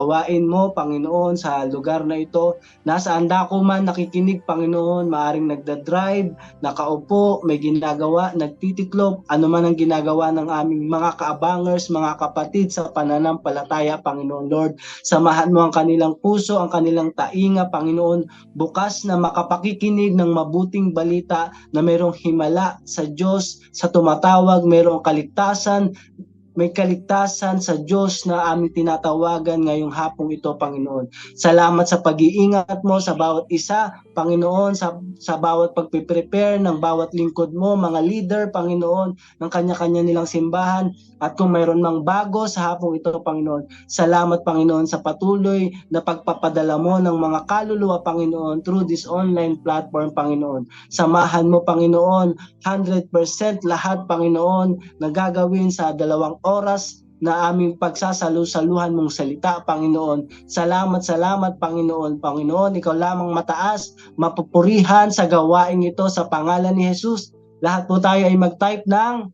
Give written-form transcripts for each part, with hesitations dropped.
gawain mo, Panginoon, sa lugar na ito. Nasaan dako man nakikinig, Panginoon, maaring nagdadrive, nakaupo, may ginagawa, nagtitiklop, ano man ang ginagawa ng aming mga kaabangers, mga kapatid sa pananampalataya, Panginoon Lord. Samahan mo ang kanilang puso, ang kanilang tainga, Panginoon, bukas na makapakikinig ng mabuting balita na mayroong himala sa Diyos, sa tumatawag, mayroong kaligtasan, may kaligtasan sa Diyos na aming tinatawagan ngayong hapong ito, Panginoon. Salamat sa pag-iingat mo sa bawat isa, Panginoon, sa bawat pagpiprepare ng bawat lingkod mo, mga leader, Panginoon, ng kanya-kanya nilang simbahan. At kung mayroon mang bago sa hapong ito, Panginoon, salamat, Panginoon, sa patuloy na pagpapadala mo ng mga kaluluwa, Panginoon, through this online platform, Panginoon. Samahan mo, Panginoon, 100% lahat, Panginoon, na gagawin sa 2 oras na aming pagsasalu-saluhan mong salita, Panginoon. Salamat, salamat, Panginoon. Panginoon, ikaw lamang mataas, mapupurihan sa gawain ito sa pangalan ni Jesus. Lahat po tayo ay mag-type ng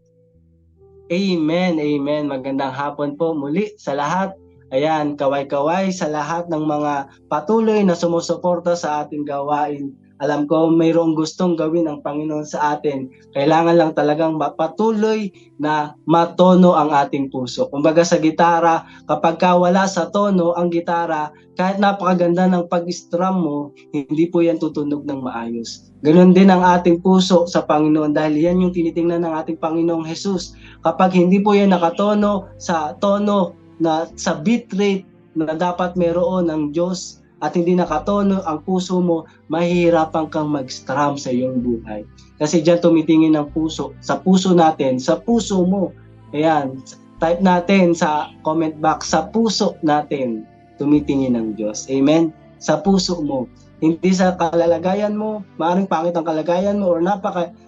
Amen, Amen. Magandang hapon po muli sa lahat. Ayan, kaway-kaway sa lahat ng mga patuloy na sumusuporta sa ating gawain. Alam ko mayroong gustong gawin ang Panginoon sa atin. Kailangan lang talagang patuloy na matono ang ating puso. Kumbaga sa gitara, kapag wala sa tono ang gitara, kahit napakaganda ng pag-strum mo, hindi po yan tutunog ng maayos. Ganon din ang ating puso sa Panginoon dahil yan yung tinitingnan ng ating Panginoong Jesus. Kapag hindi po yan nakatono sa tono na sa beat rate na dapat meron ng Diyos at hindi nakatono ang puso mo, mahihirapan kang mag-strum sa iyong buhay. Kasi diyan tumitingin ang puso, sa puso natin, sa puso mo. Ayan, type natin sa comment box, sa puso natin tumitingin ang Diyos. Amen? Sa puso mo. Hindi sa kalagayan mo, maaaring pangit ang kalagayan mo or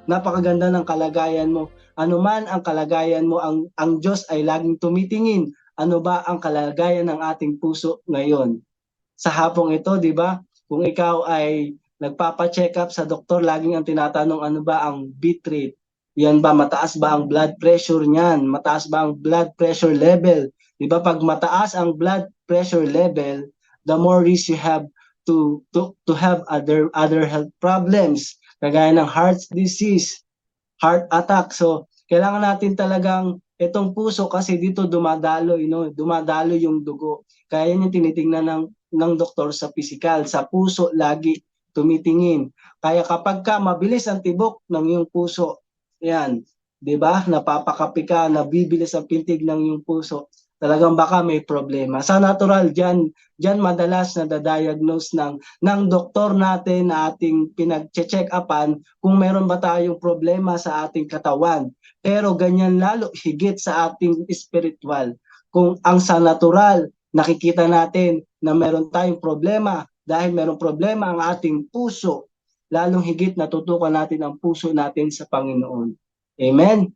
napakaganda ng kalagayan mo. Ano man ang kalagayan mo, ang Diyos ay laging tumitingin. Ano ba ang kalagayan ng ating puso ngayon? Sa hapong ito, di ba? Kung ikaw ay nagpapa-check up sa doktor, laging ang tinatanong ano ba ang beat rate? Yan ba, mataas ba ang blood pressure niyan? Mataas ba ang blood pressure level? Di ba pag mataas ang blood pressure level, the more risk you have to have other health problems kagaya ng heart disease, heart attack. So, kailangan natin talagang itong puso kasi dito dumadalo, dumadalo yung dugo. Kaya yan yung tinitingnan ng doktor sa physical, sa puso lagi tumitingin. Kaya kapag mabilis ang tibok ng iyong puso, yan, 'di ba? Napapakapi ka, nabibilis ang pintig ng iyong puso. Talagang baka may problema. Sa natural diyan madalas na da-diagnose ng doktor natin na ating pinag-check upan kung meron ba tayong problema sa ating katawan. Pero ganyan lalo higit sa ating spiritual. Kung ang sa natural, nakikita natin na meron tayong problema dahil meron problema ang ating puso, lalong higit natutukan natin ang puso natin sa Panginoon. Amen?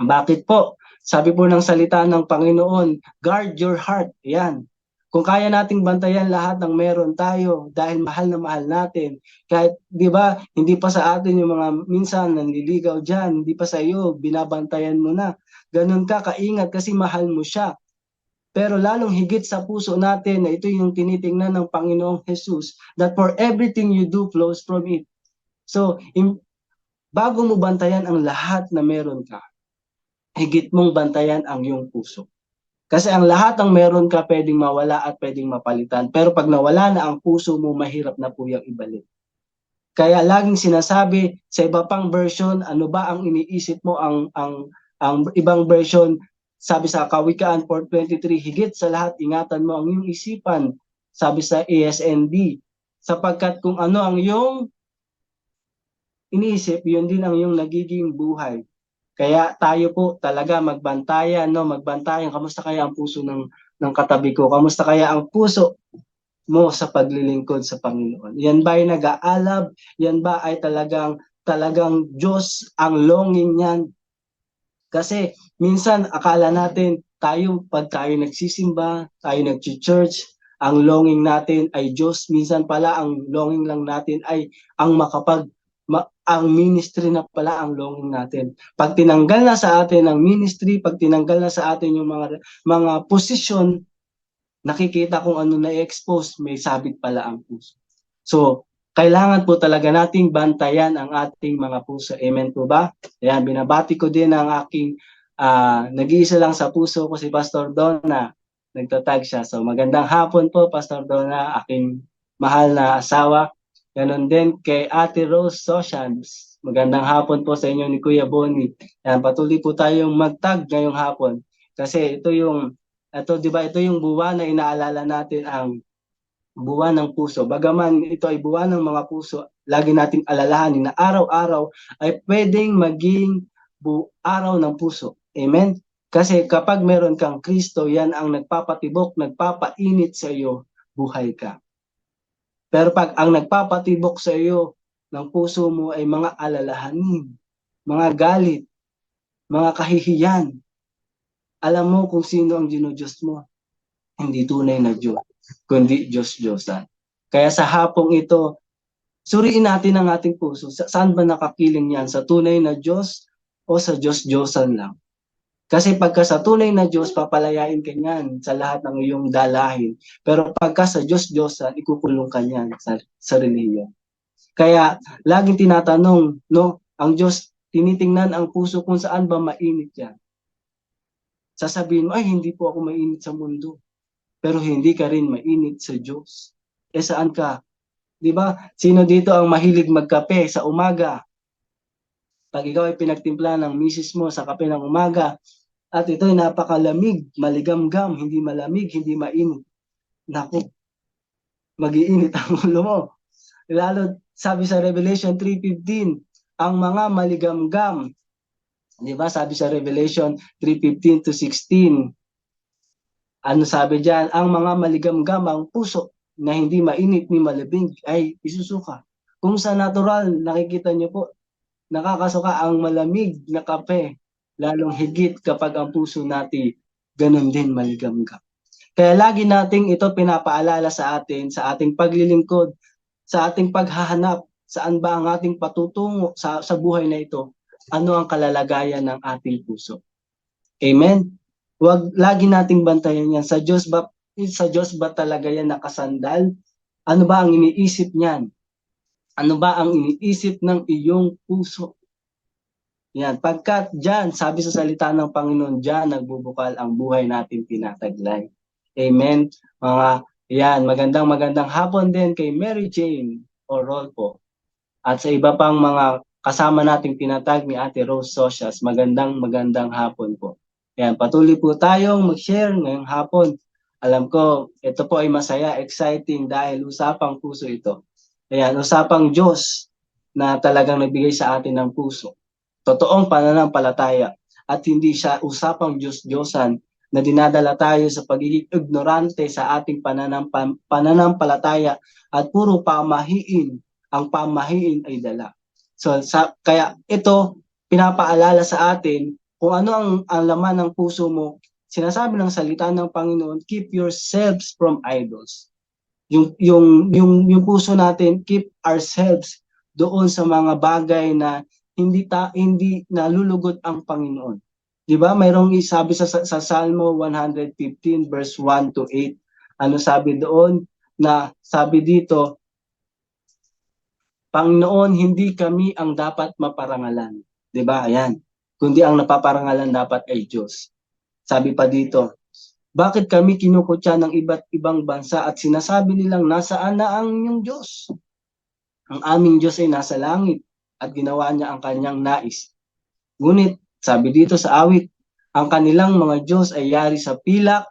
Bakit po? Sabi po ng salita ng Panginoon, guard your heart. Yan. Kung kaya nating bantayan lahat ng meron tayo dahil mahal na mahal natin, kahit 'di ba, hindi pa sa atin yung mga minsan nanliligaw diyan, hindi pa sa iyo, binabantayan mo na. Ganun ka kaingat kasi mahal mo siya. Pero lalong higit sa puso natin na ito yung tinitingnan ng Panginoong Jesus, that for everything you do flows from it. So, bago mo bantayan ang lahat na meron ka, higit mong bantayan ang iyong puso. Kasi ang lahat ng meron ka pwedeng mawala at pwedeng mapalitan. Pero pag nawala na ang puso mo, mahirap na po yung ibalik. Kaya laging sinasabi sa iba pang version, ano ba ang iniisip mo, ang ibang version, sabi sa Kawikaan 4:23, higit sa lahat ingatan mo ang iyong isipan, sabi sa ASND, sapagkat kung ano ang iyong iniisip, yun din ang iyong nagiging buhay. Kaya tayo po talaga magbantayan, no? Magbantayan. Kamusta kaya ang puso ng katabi ko? Kamusta kaya ang puso mo sa paglilingkod sa Panginoon? Yan ba ay nag-aalab? Yan ba ay talagang Diyos ang longing niyan? Kasi minsan akala natin tayo, pag tayo nagsisimba, tayo nag-church, ang longing natin ay Diyos. Minsan pala ang longing lang natin ay ang ministry na pala ang longing natin. Pag tinanggal na sa atin ang ministry, pag tinanggal na sa atin yung mga posisyon, nakikita kung ano na-expose, may sabit pala ang puso. So, kailangan po talaga nating bantayan ang ating mga puso. Amen po ba? Ayan, binabati ko din ang aking nag-iisa lang sa puso ko si Pastor Donna. Nagtatag siya. So, magandang hapon po, Pastor Donna, aking mahal na asawa. Ganon din kay Ate Rose Socians. Magandang hapon po sa inyo ni Kuya Bonnie. Ayan, patuloy po tayong magtag ngayong hapon. Kasi ito, di ba, ito yung buwan na inaalala natin, ang buwan ng puso. Bagaman ito ay buwan ng mga puso, lagi nating alalahanin na araw-araw ay pwedeng maging araw ng puso. Amen? Kasi kapag meron kang Kristo, yan ang nagpapatibok, nagpapainit sa iyo, buhay ka. Pero pag ang nagpapatibok sa iyo ng puso mo ay mga alalahanin, mga galit, mga kahihiyan, alam mo kung sino ang dinodiyos mo. Hindi tunay na Diyos, kundi Diyos-Diyosan. Kaya sa hapong ito, suriin natin ang ating puso. Saan ba nakakiling yan? Sa tunay na Diyos o sa Diyos-Diyosan lang? Kasi pagka sa tunay na Diyos, papalayain ka niyan sa lahat ng iyong dalahin. Pero pagka sa Diyos-Diyosan, ikukulong ka niyan sa relihiyon. Kaya laging tinatanong, no, ang Diyos, tinitingnan ang puso kung saan ba mainit yan. Sasabihin mo, ay hindi po ako mainit sa mundo. Pero hindi ka rin mainit sa Diyos. Eh saan ka? 'Di ba? Sino dito ang mahilig magkape sa umaga? Pag ikaw ay pinagtimpla ng misis mo sa kape ng umaga at ito ay napakalamig, maligamgam, hindi malamig, hindi mainit. Naku, mag-iinit ang ulo mo. Lalo sabi sa Revelation 3:15, ang mga maligamgam, 'di ba? Sabi sa Revelation 3:15 to 16, ano sabi diyan? Ang mga maligamgamang puso na hindi mainit ni malamig ay isusuka. Kung sa natural, nakikita niyo po, nakakasuka ang malamig na kape, lalong higit kapag ang puso natin ganun din maligamgam. Kaya lagi nating ito pinapaalala sa atin, sa ating paglilingkod, sa ating paghahanap, saan ba ang ating patutungo sa buhay na ito, ano ang kalalagayan ng ating puso. Amen? Huwag lagi nating bantayan yan. Sa Diyos ba talaga yan nakasandal? Ano ba ang iniisip niyan? Ano ba ang iniisip ng iyong puso? Yan. Pagkat diyan, sabi sa salita ng Panginoon, diyan nagbubukal ang buhay natin tinataglay. Amen? Mga, yan. Magandang hapon din kay Mary Jane o Rolfo. At sa iba pang mga kasama nating tinatag ni Ate Rose Socias, magandang hapon po. Yan, patuloy po tayong mag-share ngayong hapon. Alam ko, ito po ay masaya, exciting dahil usapang puso ito. Ayan, usapang Diyos na talagang nagbigay sa atin ng puso. Totoong pananampalataya at hindi siya usapang Diyos-Diyosan na dinadala tayo sa pagiging ignorante sa ating pananampalataya at puro pamahiin. Ang pamahiin ay dala. So kaya ito pinapaalala sa atin kung ano ang laman ng puso mo. Sinasabi ng salita ng Panginoon, keep yourselves from idols. Yung puso natin, keep ourselves doon sa mga bagay na hindi nalulugot ang Panginoon. 'Di ba? Mayroong isabi sa Salmo 115 verse 1 to 8. Ano sabi doon? Na sabi dito, Panginoon, hindi kami ang dapat maparangalan. 'Di ba? Ayan. Kundi ang napaparangalan dapat ay Diyos. Sabi pa dito, bakit kami kinukutya ng iba't ibang bansa at sinasabi nilang nasaan na ang inyong Diyos? Ang aming Diyos ay nasa langit at ginawa niya ang kanyang nais. Ngunit, sabi dito sa awit, ang kanilang mga Diyos ay yari sa pilak,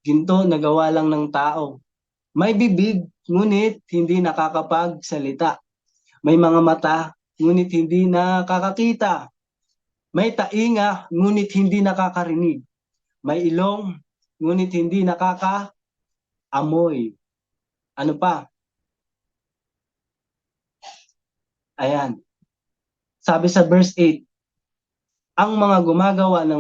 ginto na gawa lang ng tao. May bibig, ngunit hindi nakakapagsalita. May mga mata, ngunit hindi nakakakita. May tainga, ngunit hindi nakakarinig. May ilong, ngunit hindi nakakaamoy. Ano pa? Ayan. Sabi sa verse 8, ang mga gumagawa ng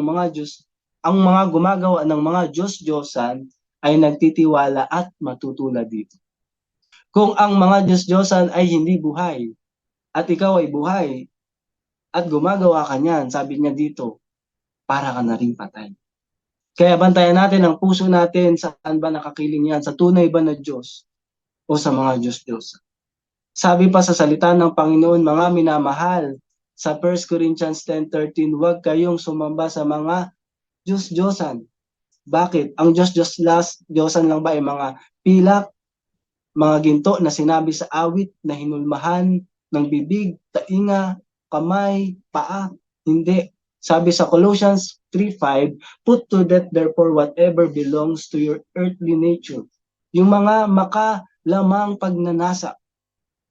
mga Diyos-Diyosan ay nagtitiwala at matutulad dito. Kung ang mga Diyos-Diyosan ay hindi buhay at ikaw ay buhay at gumagawa ka niyan, sabi niya dito, para ka na rin patay. Kaya bantayan natin ang puso natin, saan ba nakakiling yan? Sa tunay ba na Diyos o sa mga Diyos-Diyos? Sabi pa sa salita ng Panginoon, mga minamahal, sa 1 Corinthians 10:13, huwag kayong sumamba sa mga Diyos-Diyosan. Bakit? Ang Diyos-Diyosan lang ba ay mga pilak, mga ginto na sinabi sa awit na hinulmahan ng bibig, tainga, kamay, paa? Hindi. Sabi sa Colossians 3:5, put to death therefore whatever belongs to your earthly nature. Yung mga makalamang pagnanasa,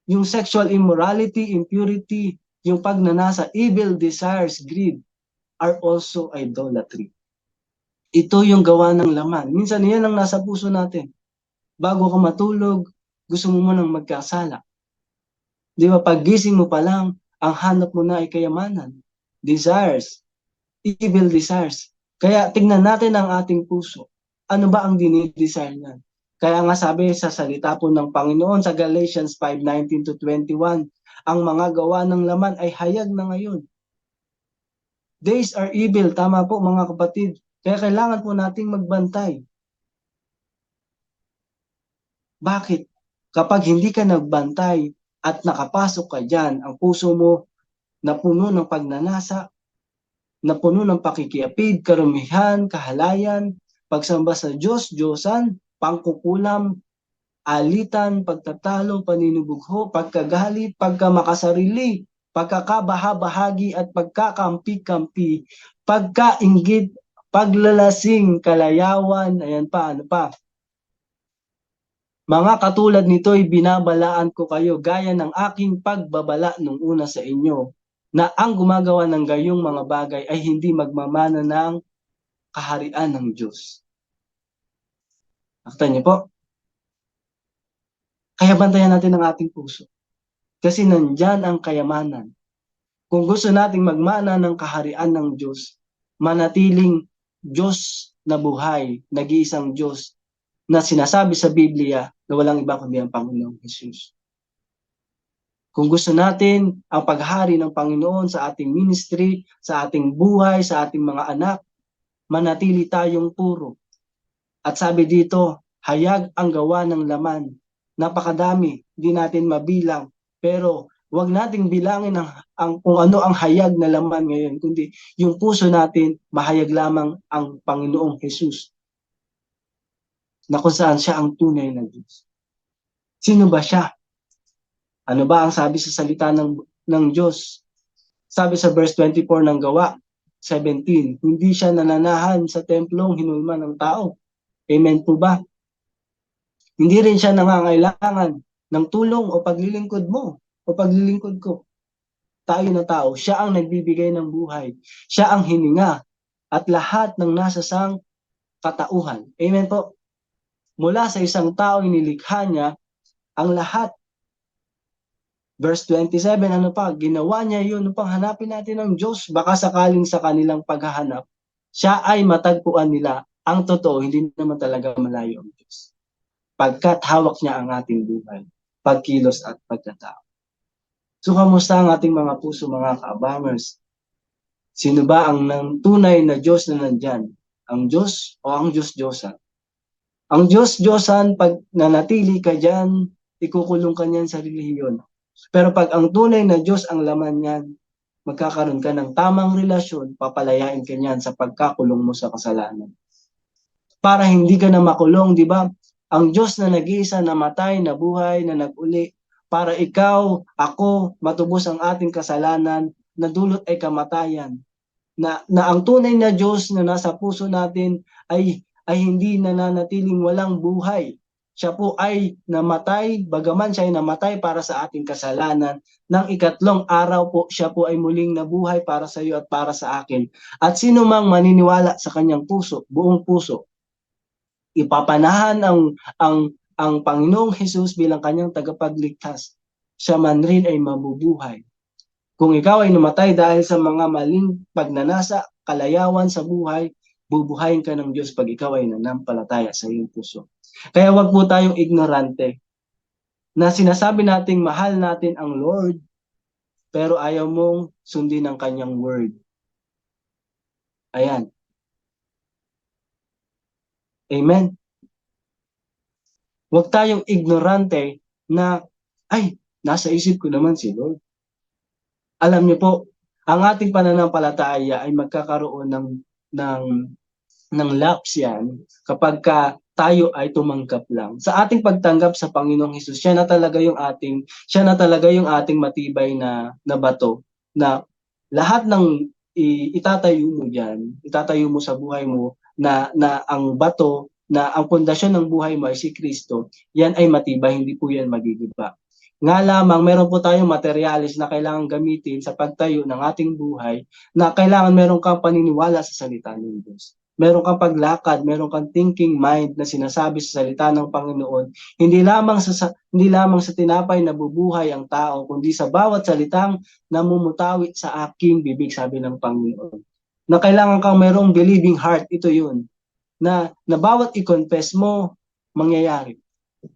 yung sexual immorality, impurity, yung pagnanasa, evil desires, greed, are also idolatry. Ito yung gawa ng laman. Minsan yan ang nasa puso natin. Bago ka matulog, gusto mo munang magkasala. Di ba, paggising mo pa lang, ang hanap mo na ay kayamanan, desires, evil desires. Kaya tingnan natin ang ating puso. Ano ba ang dinidesire niyan? Kaya nga sabi sa salita po ng Panginoon sa Galatians 5:19-21, ang mga gawa ng laman ay hayag na ngayon. Days are evil, tama po mga kapatid. Kaya kailangan po nating magbantay. Bakit? Kapag hindi ka nagbantay at nakapasok ka dyan, ang puso mo na puno ng pagnanasa, na puno ng pakikiapid, karumihan, kahalayan, pagsamba sa Diyos, Diyosan, pangkukulam, alitan, pagtatalo, paninubugho, pagkagalit, pagkamakasarili, pagkakabaha-bahagi at pagkakampi-kampi, pagkainggit, paglalasing, kalayawan, ayan pa, ano pa. Mga katulad nito'y binabalaan ko kayo gaya ng aking pagbabala nung una sa inyo, na ang gumagawa ng gayong mga bagay ay hindi magmamana ng kaharian ng Diyos. Nakita niyo po? Kaya bantayan natin ang ating puso. Kasi nandyan ang kayamanan. Kung gusto nating magmana ng kaharian ng Diyos, manatiling Diyos na buhay, nag-iisang Diyos, na sinasabi sa Biblia na walang iba kundi ang Panginoong Jesus. Kung gusto natin ang paghari ng Panginoon sa ating ministry, sa ating buhay, sa ating mga anak, manatili tayong puro. At sabi dito, hayag ang gawa ng laman. Napakadami, hindi natin mabilang. Pero wag nating bilangin kung ano ang hayag na laman ngayon, kundi yung puso natin, mahayag lamang ang Panginoong Jesus, na kung saan siya ang tunay na Diyos. Sino ba siya? Ano ba ang sabi sa salita ng Diyos? Sabi sa verse 24 ng Gawa 17, hindi siya nananahan sa templong hinulman ng tao. Amen po ba? Hindi rin siya nangangailangan ng tulong o paglilingkod mo o paglilingkod ko. Tayo na tao, siya ang nagbibigay ng buhay. Siya ang hininga at lahat ng nasa sang katauhan. Amen po. Mula sa isang tao inilikha niya ang lahat. Verse 27, ano pa? Ginawa niya yun upang hanapin natin ang Diyos. Baka sakaling sa kanilang paghahanap, siya ay matagpuan nila. Ang totoo, hindi naman talaga malayo ang Diyos. Pagkat hawak niya ang ating buhay, pagkilos at pagkatao. So, kamusta ang ating mga puso, mga ka-abangers? Sino ba ang tunay na Diyos na nandyan? Ang Diyos o ang Diyos-Diyosan? Ang Diyos-Diyosan, pag nanatili ka dyan, ikukulong ka niyan sa relihiyon. Pero pag ang tunay na Diyos ang laman niyan, magkakaroon ka ng tamang relasyon, papalayain ka niyan sa pagkakulong mo sa kasalanan. Para hindi ka na makulong, di ba? Ang Diyos na nag-iisa, namatay, nabuhay, na nag-uli, para ikaw, ako, matubos ang ating kasalanan, na dulot ay kamatayan. Na ang tunay na Diyos na nasa puso natin ay hindi nananatiling walang buhay. Siya po ay namatay, bagaman siya ay namatay para sa ating kasalanan. Nang ikatlong araw po, siya po ay muling nabuhay para sa iyo at para sa akin. At sino mang maniniwala sa kanyang puso, buong puso, ipapanahan ang Panginoong Jesus bilang kanyang tagapagligtas. Siya man rin ay mabubuhay. Kung ikaw ay namatay dahil sa mga maling pagnanasa, kalayawan sa buhay, bubuhayin ka ng Diyos pag ikaw ay nanampalataya sa iyong puso. Kaya wag po tayong ignorante na sinasabi nating mahal natin ang Lord, pero ayaw mong sundin ang kanyang word. Ayan. Amen? Huwag tayong ignorante na, ay, nasa isip ko naman si Lord. Alam niyo po, ang ating pananampalataya ay magkakaroon ng ng lapse yan kapag tayo ay tumanggap lang. Sa ating pagtanggap sa Panginoong Hesus, siya na talaga yung ating matibay na bato na lahat ng itatayo mo diyan, itatayo mo sa buhay mo na ang bato na ang pundasyon ng buhay mo ay si Kristo, yan ay matibay, hindi po yan magigiba. Nga lamang, meron po tayong materyales na kailangan gamitin sa pagtayo ng ating buhay na kailangan meron kang paniniwala sa salita ng Diyos. Meron kang paglakad, meron kang thinking mind na sinasabi sa salita ng Panginoon, hindi lamang sa tinapay na bubuhay ang tao, kundi sa bawat salitang namumutawi sa aking bibig, sabi ng Panginoon. Na kailangan kang merong believing heart, ito yun. Na bawat i-confess mo, mangyayari.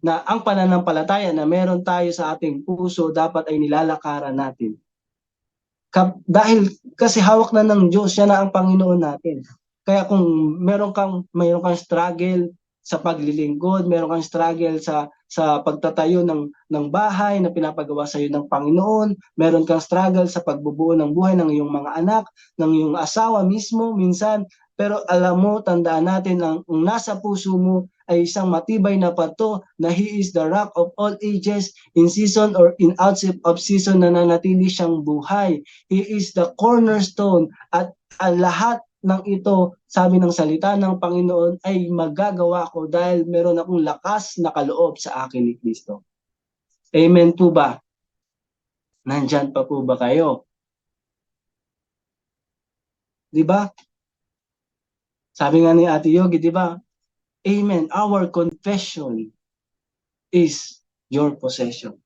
Na ang pananampalataya na meron tayo sa ating puso, dapat ay nilalakaran natin. Dahil kasi hawak na ng Diyos, siya na ang Panginoon natin. Kaya kung meron kang struggle sa paglilingkod, meron kang struggle sa pagtatayo ng bahay na pinapagawa sa iyo ng Panginoon, meron kang struggle sa pagbubuo ng buhay ng iyong mga anak, ng iyong asawa mismo minsan, pero alam mo, tandaan natin ang nasa puso mo ay isang matibay na pato na He is the rock of all ages, in season or in out of season na nanatili siyang buhay. He is the cornerstone at lahat ng ito, sabi ng salita ng Panginoon, ay magagawa ko dahil meron akong lakas na kaloob sa akin ni Kristo. Amen po ba? Nandyan pa po ba kayo? Di ba? Sabi nga ni Ate Yogi, di ba? Amen. Our confession is your possession.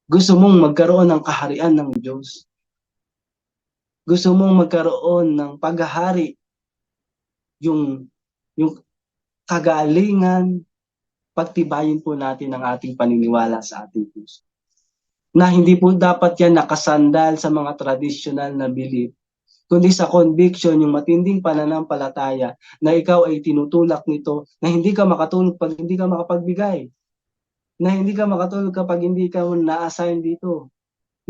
Gusto mong magkaroon ng kaharian ng Diyos. Gusto mong magkaroon ng paghahari, yung kagalingan, pagtibayin po natin ang ating paniniwala sa ating puso. Na hindi po dapat yan nakasandal sa mga traditional na belief, kundi sa conviction, yung matinding pananampalataya na ikaw ay tinutulak nito, na hindi ka makatulog pag hindi ka makapagbigay, na hindi ka makatulog kapag hindi ka na-assign dito,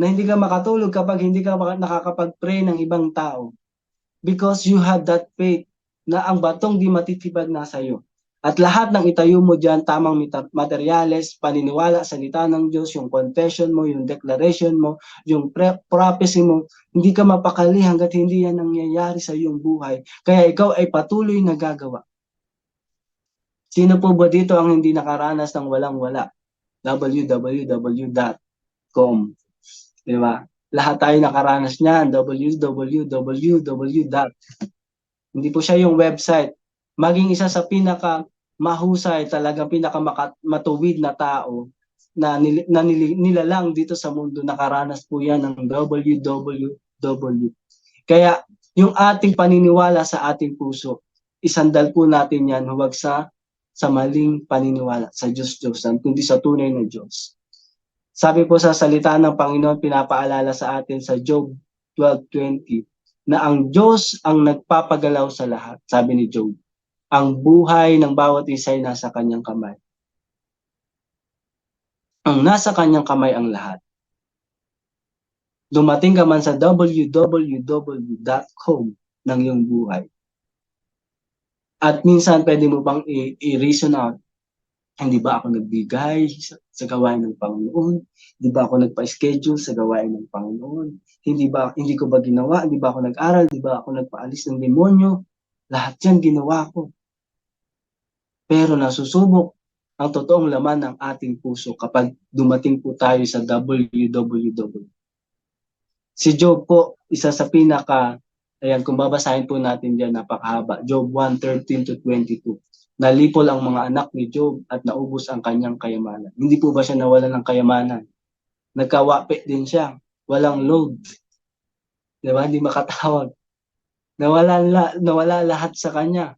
na hindi ka makatulog kapag hindi ka nakakapag-pray ng ibang tao. Because you have that faith na ang batong di matitibag nasa iyo. At lahat ng itayo mo dyan, tamang materyales, paniniwala, salita ng Diyos, yung confession mo, yung declaration mo, yung prophecy mo, hindi ka mapakali hanggat hindi yan nangyayari sa iyong buhay. Kaya ikaw ay patuloy na gagawa. Sino po ba dito ang hindi nakaranas ng walang-wala? www.com. Diba? Lahat tayo nakaranas niyan, www. Hindi po siya yung website. Maging isa sa pinaka mahusay, talagang pinaka matuwid na tao na nilalang dito sa mundo, nakaranas po yan ng www. Kaya yung ating paniniwala sa ating puso, isandal po natin yan, huwag sa maling paniniwala sa Diyos-Diyosan, kundi sa tunay na Diyos. Sabi po sa salita ng Panginoon, pinapaalala sa atin sa Job 12:20, na ang Diyos ang nagpapagalaw sa lahat. Sabi ni Job, ang buhay ng bawat isa ay nasa kanyang kamay. Ang nasa kanyang kamay ang lahat. Dumating ka man sa www.com ng iyong buhay. At minsan pwede mo bang i-reason out, hindi ba ako nagbigay sa gawain ng Panginoon? Hindi ba ako nagpa-schedule sa gawain ng Panginoon? Hindi ko ba ginawa? Hindi ba ako nag-aral? Hindi ba ako nagpaalis ng demonyo? Lahat yan ginawa ko. Pero nasusubok ang totoong laman ng ating puso kapag dumating po tayo sa www. Si Job po, isa sa ayan, kung babasahin po natin dyan, napakahaba. Job 1:13-22. Nalipol ang mga anak ni Job at naubos ang kanyang kayamanan. Hindi po ba siya nawalan ng kayamanan? Nagkawape din siya. Walang load. Diba? Hindi makatawag. Nawala lahat sa kanya.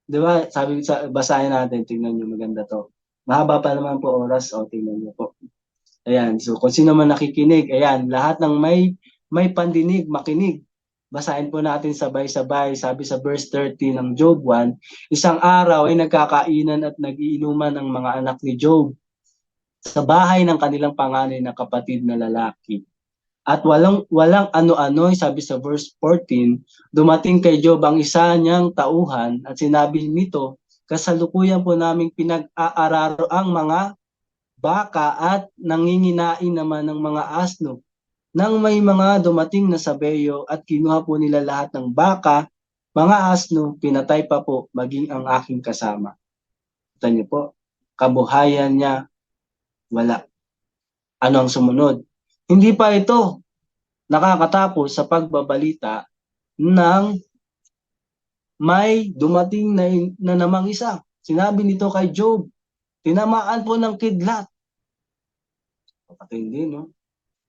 Diba? Sabi, basahin natin. Tingnan nyo, maganda to. Mahaba pa naman po oras. O, tingnan nyo po. Ayan. So, kung sino man nakikinig, ayan, lahat ng may pandinig, makinig. Basahin po natin sabay-sabay. Sabi sa verse 30 ng Job 1, isang araw ay nagkakainan at nagiinuman ang mga anak ni Job sa bahay ng kanilang panganay na kapatid na lalaki. At walang ano-ano, sabi sa verse 14, dumating kay Job ang isa niyang tauhan at sinabi nito, kasalukuyan po naming pinag-aararo ang mga baka at nanginginain naman ng mga asno. Nang may mga dumating na sabeyo at kinuha po nila lahat ng baka, mga asno, pinatay pa po maging ang aking kasama. Kita niyo po, kabuhayan niya, wala. Ano ang sumunod? Hindi pa ito nakakatapos sa pagbabalita ng may dumating na namang isa. Sinabi nito kay Job, tinamaan po ng kidlat. Patindi, no?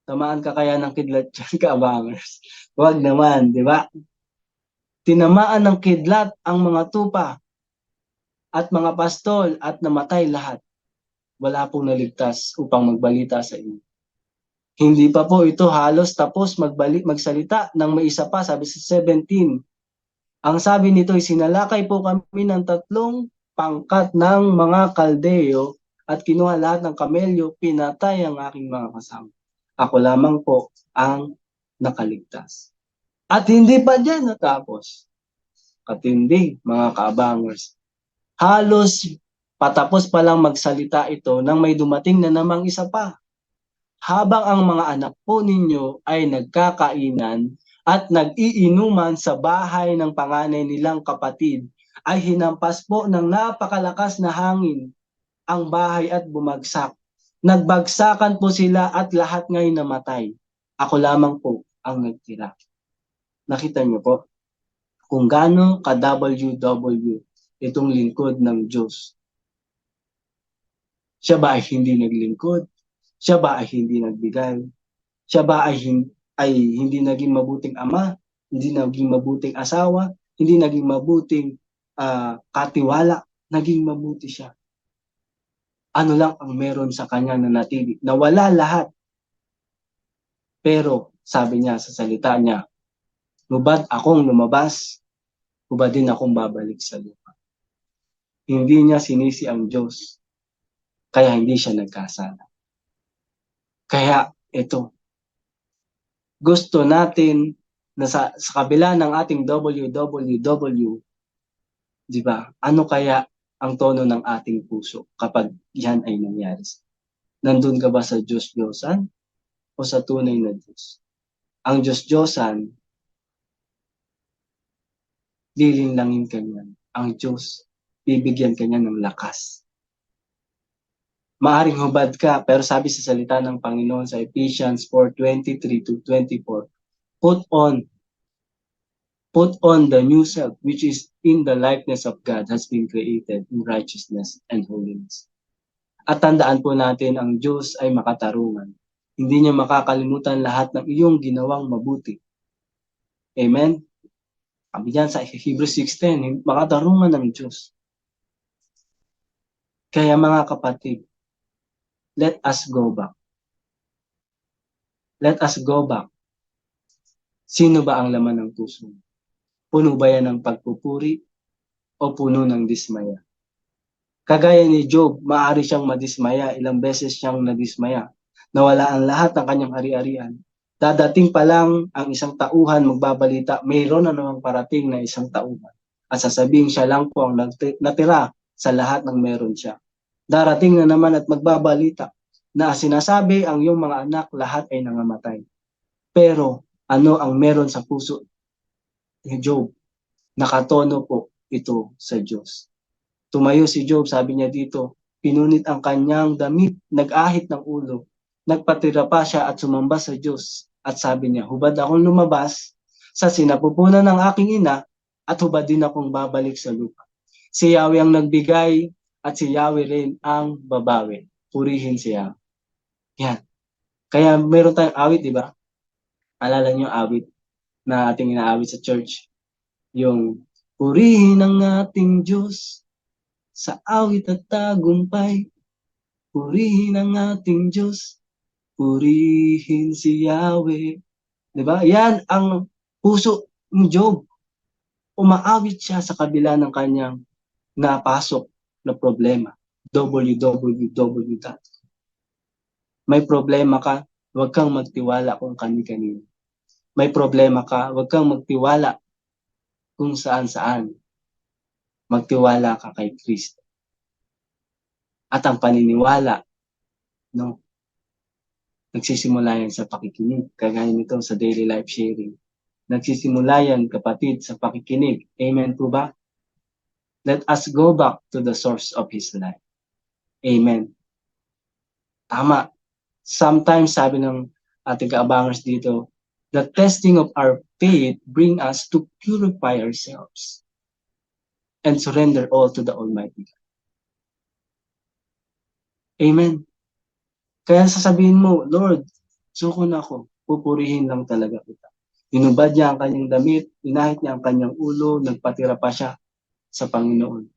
Tamaan ka kaya ng kidlat dyan, ka-abangers? Huwag naman, di ba? Tinamaan ng kidlat ang mga tupa at mga pastol at namatay lahat. Wala pong naligtas upang magbalita sa inyo. Hindi pa po ito halos tapos magsalita ng may isa pa, sabi sa 17. Ang sabi nito ay sinalakay po kami ng 3 pangkat ng mga Kaldeo at kinuha lahat ng kamelyo, pinatay ang aking mga kasama. Ako lamang po ang nakaligtas. At hindi pa dyan natapos. Katindi, mga kaabangers. Halos patapos pa lang magsalita ito nang may dumating na namang isa pa. Habang ang mga anak po ninyo ay nagkakainan at nag-iinuman sa bahay ng panganay nilang kapatid, ay hinampas po ng napakalakas na hangin ang bahay at bumagsak. Nagbagsakan po sila at lahat nga'y namatay. Ako lamang po ang nagtira. Nakita niyo po kung gaano ka-WW itong lingkod ng Diyos. Siya ba ay hindi naglingkod? Siya ba ay hindi nagbigay? Siya ba ay hindi naging mabuting ama? Hindi naging mabuting asawa? Hindi naging mabuting katiwala? Naging mabuti siya. Ano lang ang meron sa kanya na natili? Nawala lahat. Pero sabi niya sa salita niya, hubad akong lumabas, hubad din akong babalik sa lupa. Hindi niya sinisi ang Diyos, kaya hindi siya nagkasala. Kaya ito, gusto natin na sa kabila ng ating WWW, di ba? Ano kaya ang tono ng ating puso kapag yan ay nangyari? Nandun ka ba sa Diyos-Diyosan o sa tunay na Diyos? Ang Diyos-Diyosan, lilinlangin ka niyan. Ang Diyos, bibigyan ka niya ng lakas. Maaring hubad ka, pero sabi sa salita ng Panginoon sa Ephesians 4:23-24, put on the new self, which is in the likeness of God, has been created in righteousness and holiness. At tandaan po natin, ang Diyos ay makatarungan. Hindi niya makakalimutan lahat ng iyong ginawang mabuti. Amen? Sabi diyan sa Hebrews 6:10, makatarungan ng Diyos. Kaya mga kapatid, let us go back. Let us go back. Sino ba ang laman ng puso? Puno ba yan ng pagpupuri o puno ng dismaya? Kagaya ni Job, maaari siyang madismaya. Ilang beses siyang nadismaya. Nawala ang lahat ng kanyang ari-arian. Dadating pa lang ang isang tauhan magbabalita, mayroon na namang parating na isang tauhan. At sasabihin siya lang po ang natira sa lahat ng meron siya. Darating na naman at magbabalita na sinasabi ang iyong mga anak lahat ay nangamatay. Pero ano ang meron sa puso ni Job? Nakatono po ito sa Diyos. Tumayo si Job, sabi niya dito, pinunit ang kanyang damit, nag-ahit ng ulo, nagpatira pa siya at sumamba sa Diyos. At sabi niya, hubad akong lumabas sa sinapupunan ng aking ina at hubad din akong babalik sa lupa. Si Yahweh ang nagbigay at si Yahweh rin ang babawi. Purihin siya. Yan. Kaya meron tayong awit, di ba? Alala niyo awit na ating inaawit sa church? Yung purihin ang ating Diyos sa awit at tagumpay. Purihin ang ating Diyos. Purihin si Yahweh. Diba? Yan ang puso Yung Job, umaawit siya sa kabila ng kanyang napasok na problema. www. May problema ka, huwag kang magtiwala kung kani-kanino. May problema ka, huwag kang magtiwala kung saan-saan. Magtiwala ka kay Kristo. At ang paniniwala, no, nagsisimula yan sa pakikinig. Kagaya nito sa daily life sharing. Nagsisimula yan, kapatid, sa pakikinig. Amen po ba? Let us go back to the source of His life. Amen. Tama. Sometimes, sabi ng ating kaabangers dito, the testing of our faith bring us to purify ourselves and surrender all to the Almighty God. Amen. Kaya sasabihin mo, Lord, suko na ako, pupurihin lang talaga kita. Inubad niya ang kanyang damit, inahit niya ang kanyang ulo, nagpatira pa siya sa Panginoon.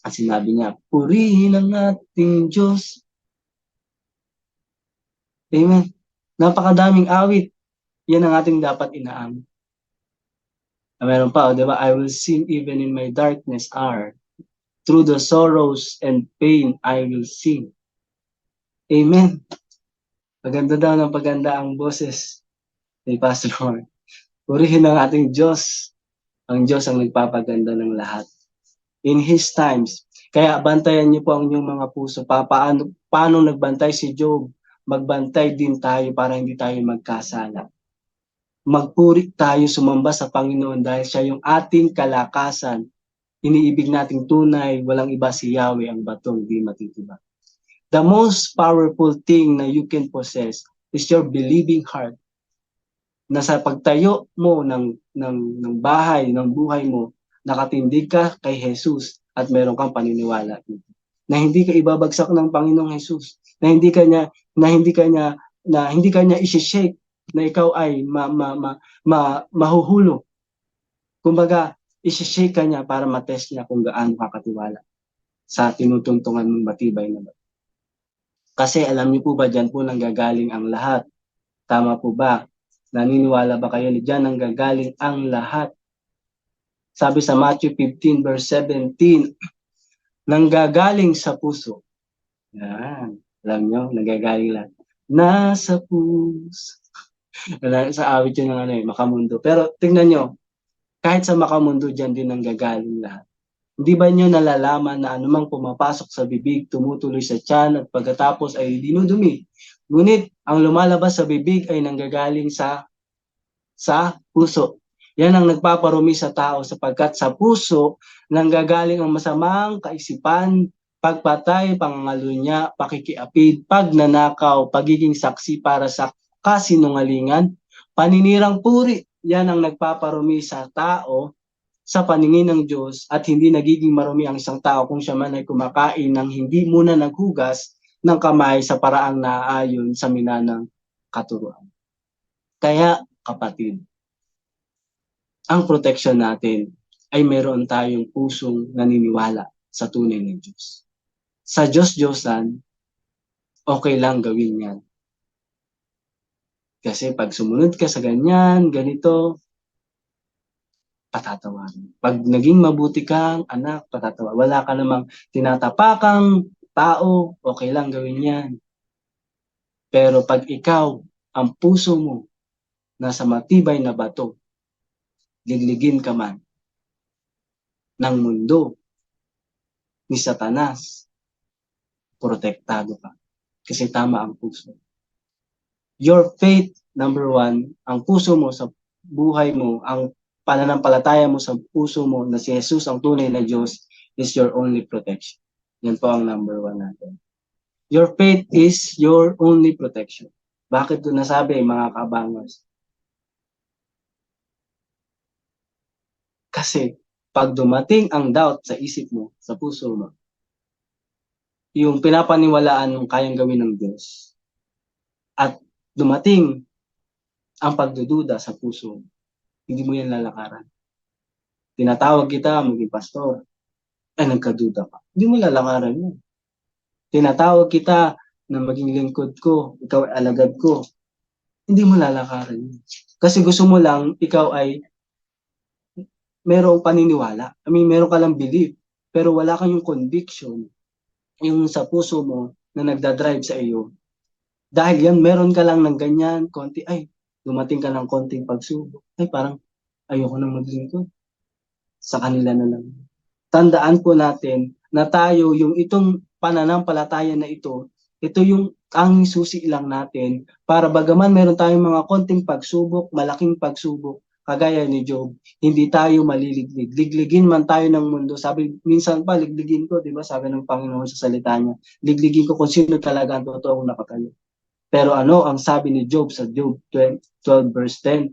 At sinabi niya, purihin ang ating Diyos. Amen. Napakadaming awit. Yan ang ating dapat inaam. Meron pa, di ba? I will sing even in my darkness hour. Through the sorrows and pain, I will sing. Amen. Paganda daw ng paganda ang boses ni Pastor Juan. Purihin ang ating Diyos. Ang Diyos ang nagpapaganda ng lahat. In His times. Kaya bantayan niyo po ang inyong mga puso. Paano nagbantay si Job? Magbantay din tayo para hindi tayo magkasala. Magpuri tayo, sumamba sa Panginoon dahil siya yung ating kalakasan. Iniibig nating tunay, walang iba si Yahweh, ang batong di matitibag. The most powerful thing na you can possess is your believing heart. Na sa pagtayo mo ng bahay, ng buhay mo, nakatindig ka kay Jesus at meron kang paniniwala na hindi ka ibabagsak ng Panginoong Jesus, na hindi ka niya i-shake na ikaw ay mahuhulog. Kumbaga, i-shake ka niya para matest niya kung gaano kakatiwala sa tinutungtungan mong matibay na ba. Kasi alam niyo po ba, dyan po nanggagaling ang lahat. Tama po ba? Naniniwala ba kayo na dyan nanggagaling ang lahat? Sabi sa Matthew 15 verse 17, nanggagaling sa puso. Yan. Alam niyo, nanggagaling lahat. Nasa puso. Sa awit yun ng Makamundo. Pero tingnan niyo, kahit sa Makamundo, dyan din nanggagaling lahat. Hindi ba niyo nalalaman na anumang pumapasok sa bibig, tumutuloy sa tiyan at pagkatapos ay dinudumi? Ngunit ang lumalabas sa bibig ay nanggagaling sa puso. Yan ang nagpaparumi sa tao sapagkat sa puso nanggagaling ang masamang kaisipan, pagpatay, pangangalunya, pakikiapid, pagnanakaw, pagiging saksi para sa kasinungalingan, paninirang puri. Yan ang nagpaparumi sa tao sa paningin ng Diyos at hindi nagiging marumi ang isang tao kung siya man ay kumakain ng hindi muna naghugas ng kamay sa paraang naaayon sa minanang katuruan. Kaya, kapatid, ang protection natin ay meron tayong pusong naniniwala sa tunay ng Diyos. Sa Diyos-Diyosan, okay lang gawin yan. Kasi pag sumunod ka sa ganyan, ganito, patatawarin. Pag naging mabuti kang anak, patatawarin. Wala ka namang tinatapakang tao, okay lang gawin yan. Pero pag ikaw, ang puso mo, nasa matibay na bato, ligligin ka man ng mundo, ni Satanas, protektado ka. Kasi tama ang puso. Your faith, number one, ang puso mo sa buhay mo, ang pananampalataya mo sa puso mo na si Jesus ang tunay na Diyos is your only protection. Yan po ang number one natin. Your faith is your only protection. Bakit doon nasabi, mga kabangers? Kasi pag dumating ang doubt sa isip mo, sa puso mo, yung pinapaniwalaan mong kayang gawin ng Diyos, at dumating ang pagdududa sa puso, hindi mo yan lalakaran. Tinatawag kita maging pastor, ay nagkaduda ka. Hindi mo lalakaran yun. Tinatawag kita na maging lingkod ko, ikaw ay alagad ko, hindi mo lalakaran yun. Kasi gusto mo lang, ikaw ay merong paniniwala. I mean, meron ka lang belief, pero wala kang yung conviction, yung sa puso mo na nagdadrive sa iyo. Dahil yan, meron ka lang ng ganyan, konti, ay, dumating ka ng konting pagsubok. Ay, parang ayoko nang maglingkod. Sa kanila na lang. Tandaan po natin na tayo, yung itong pananampalataya na ito yung tanging susi lang natin para bagaman meron tayong mga konting pagsubok, malaking pagsubok, kagaya ni Job, hindi tayo maliliglig. Ligligin man tayo ng mundo. Sabi, minsan pa, ligligin ko, di ba? Sabi ng Panginoon sa salita niya, ligligin ko kung sino talaga ang totoong nakatayo. Pero ano ang sabi ni Job sa Job 12 verse 10?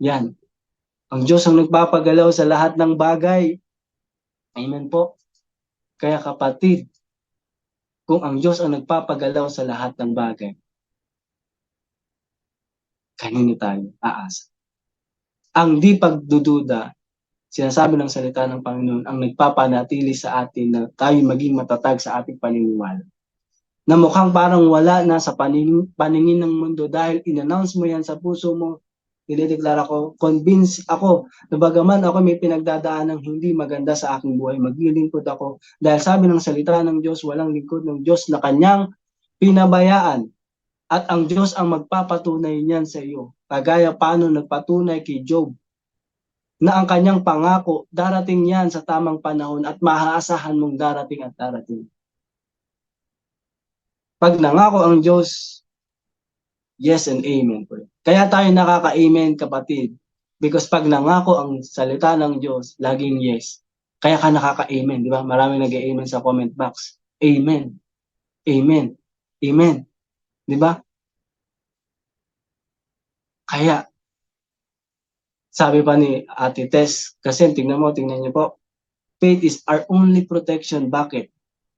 Yan. Ang Diyos ang nagpapagalaw sa lahat ng bagay. Amen po. Kaya kapatid, kung ang Diyos ang nagpapagalaw sa lahat ng bagay, kanino tayo aasa? Ang di pagdududa, sinasabi ng salita ng Panginoon, ang nagpapanatili sa atin na tayo maging matatag sa ating paniniwala. Na mukhang parang wala na sa paningin ng mundo dahil in-announce mo yan sa puso mo, dinideklara ko, convinced ako na bagaman ako may pinagdadaan ng hindi maganda sa aking buhay, maglilingkod ako. Dahil sabi ng salita ng Diyos, walang lingkod ng Diyos na kanyang pinabayaan. At ang Diyos ang magpapatunay niyan sa iyo. Kagaya paano nagpatunay kay Job na ang kanyang pangako, darating yan sa tamang panahon at maaasahan mong darating at darating. Pag nangako ang Diyos, yes and amen po. Kaya tayo nakaka-amen, kapatid. Because pag nangako ang salita ng Diyos, laging yes. Kaya ka nakaka-amen, di ba? Maraming nag-amen sa comment box. Amen. Amen. Amen. Di ba? Kaya, sabi pa ni Ate Tess, kasi tingnan niyo po, faith is our only protection. Bakit?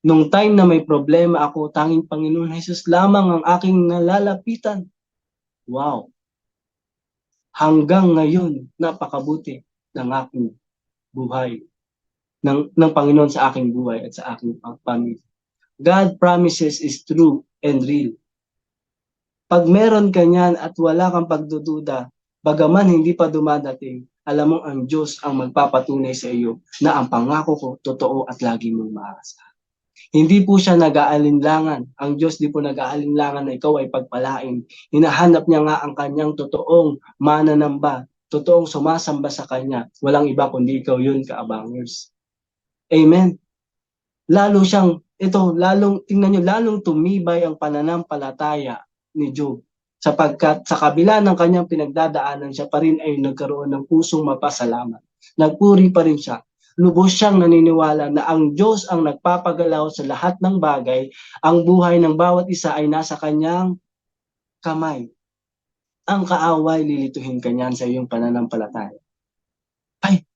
Nung time na may problema ako, tanging Panginoon Jesus lamang ang aking nalalapitan. Wow. Hanggang ngayon, napakabuti ng aking buhay, ng Panginoon sa aking buhay at sa aking pamilya. God promises is true and real. Pag meron ka niyan at wala kang pagdududa, bagaman hindi pa dumadating, alam mo ang Diyos ang magpapatunay sa iyo na ang pangako ko totoo at lagi mong maaasahan. Hindi po siya nag-aalinlangan. Ang Diyos di po nag-aalinlangan na ikaw ay pagpalain. Hinahanap niya nga ang kanyang totoong mananamba, totoong sumasamba sa kanya. Walang iba kundi ikaw yun, kaabangers. Amen. Lalo siyang, tingnan nyo, lalong tumibay ang pananampalataya ni Job. Sapagkat sa kabila ng kanyang pinagdadaanan, siya pa rin ay nagkaroon ng pusong mapasalamat. Nagpuri pa rin siya. Lubos siyang naniniwala na ang Diyos ang nagpapagalaw sa lahat ng bagay, ang buhay ng bawat isa ay nasa kanyang kamay. Ang kaaway, lilituhin kanyan sa iyong pananampalataya. Ay,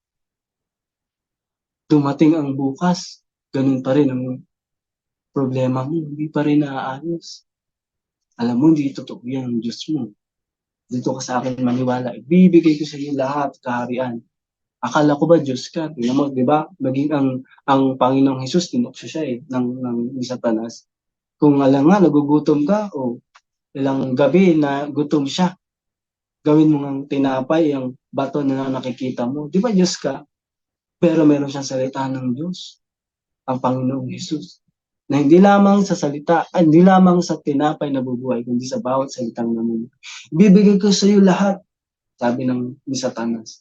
dumating ang bukas, ganun pa rin ang problema mo, hindi pa rin naaayos. Alam mo, hindi totoo yan, Diyos mo. Dito ka sa akin maniwala, ibibigay ko sa iyo lahat, kaharian. Akala ko ba Diyos ka? Tingnan mo, di ba? Maging ang Panginoong Hesus, tinukso siya ng Satanas. Kung alam nga, nagugutom ka, o ilang gabi na gutom siya, gawin mo ng tinapay, ang bato na nakikita mo. Di ba Diyos ka? Pero meron siyang salita ng Diyos, ang Panginoong Hesus. Na hindi lamang sa salita, hindi lamang sa tinapay na bubuhay, kundi sa bawat salitang namuno. Bibigay ko sa iyo lahat, sabi ni Satanas.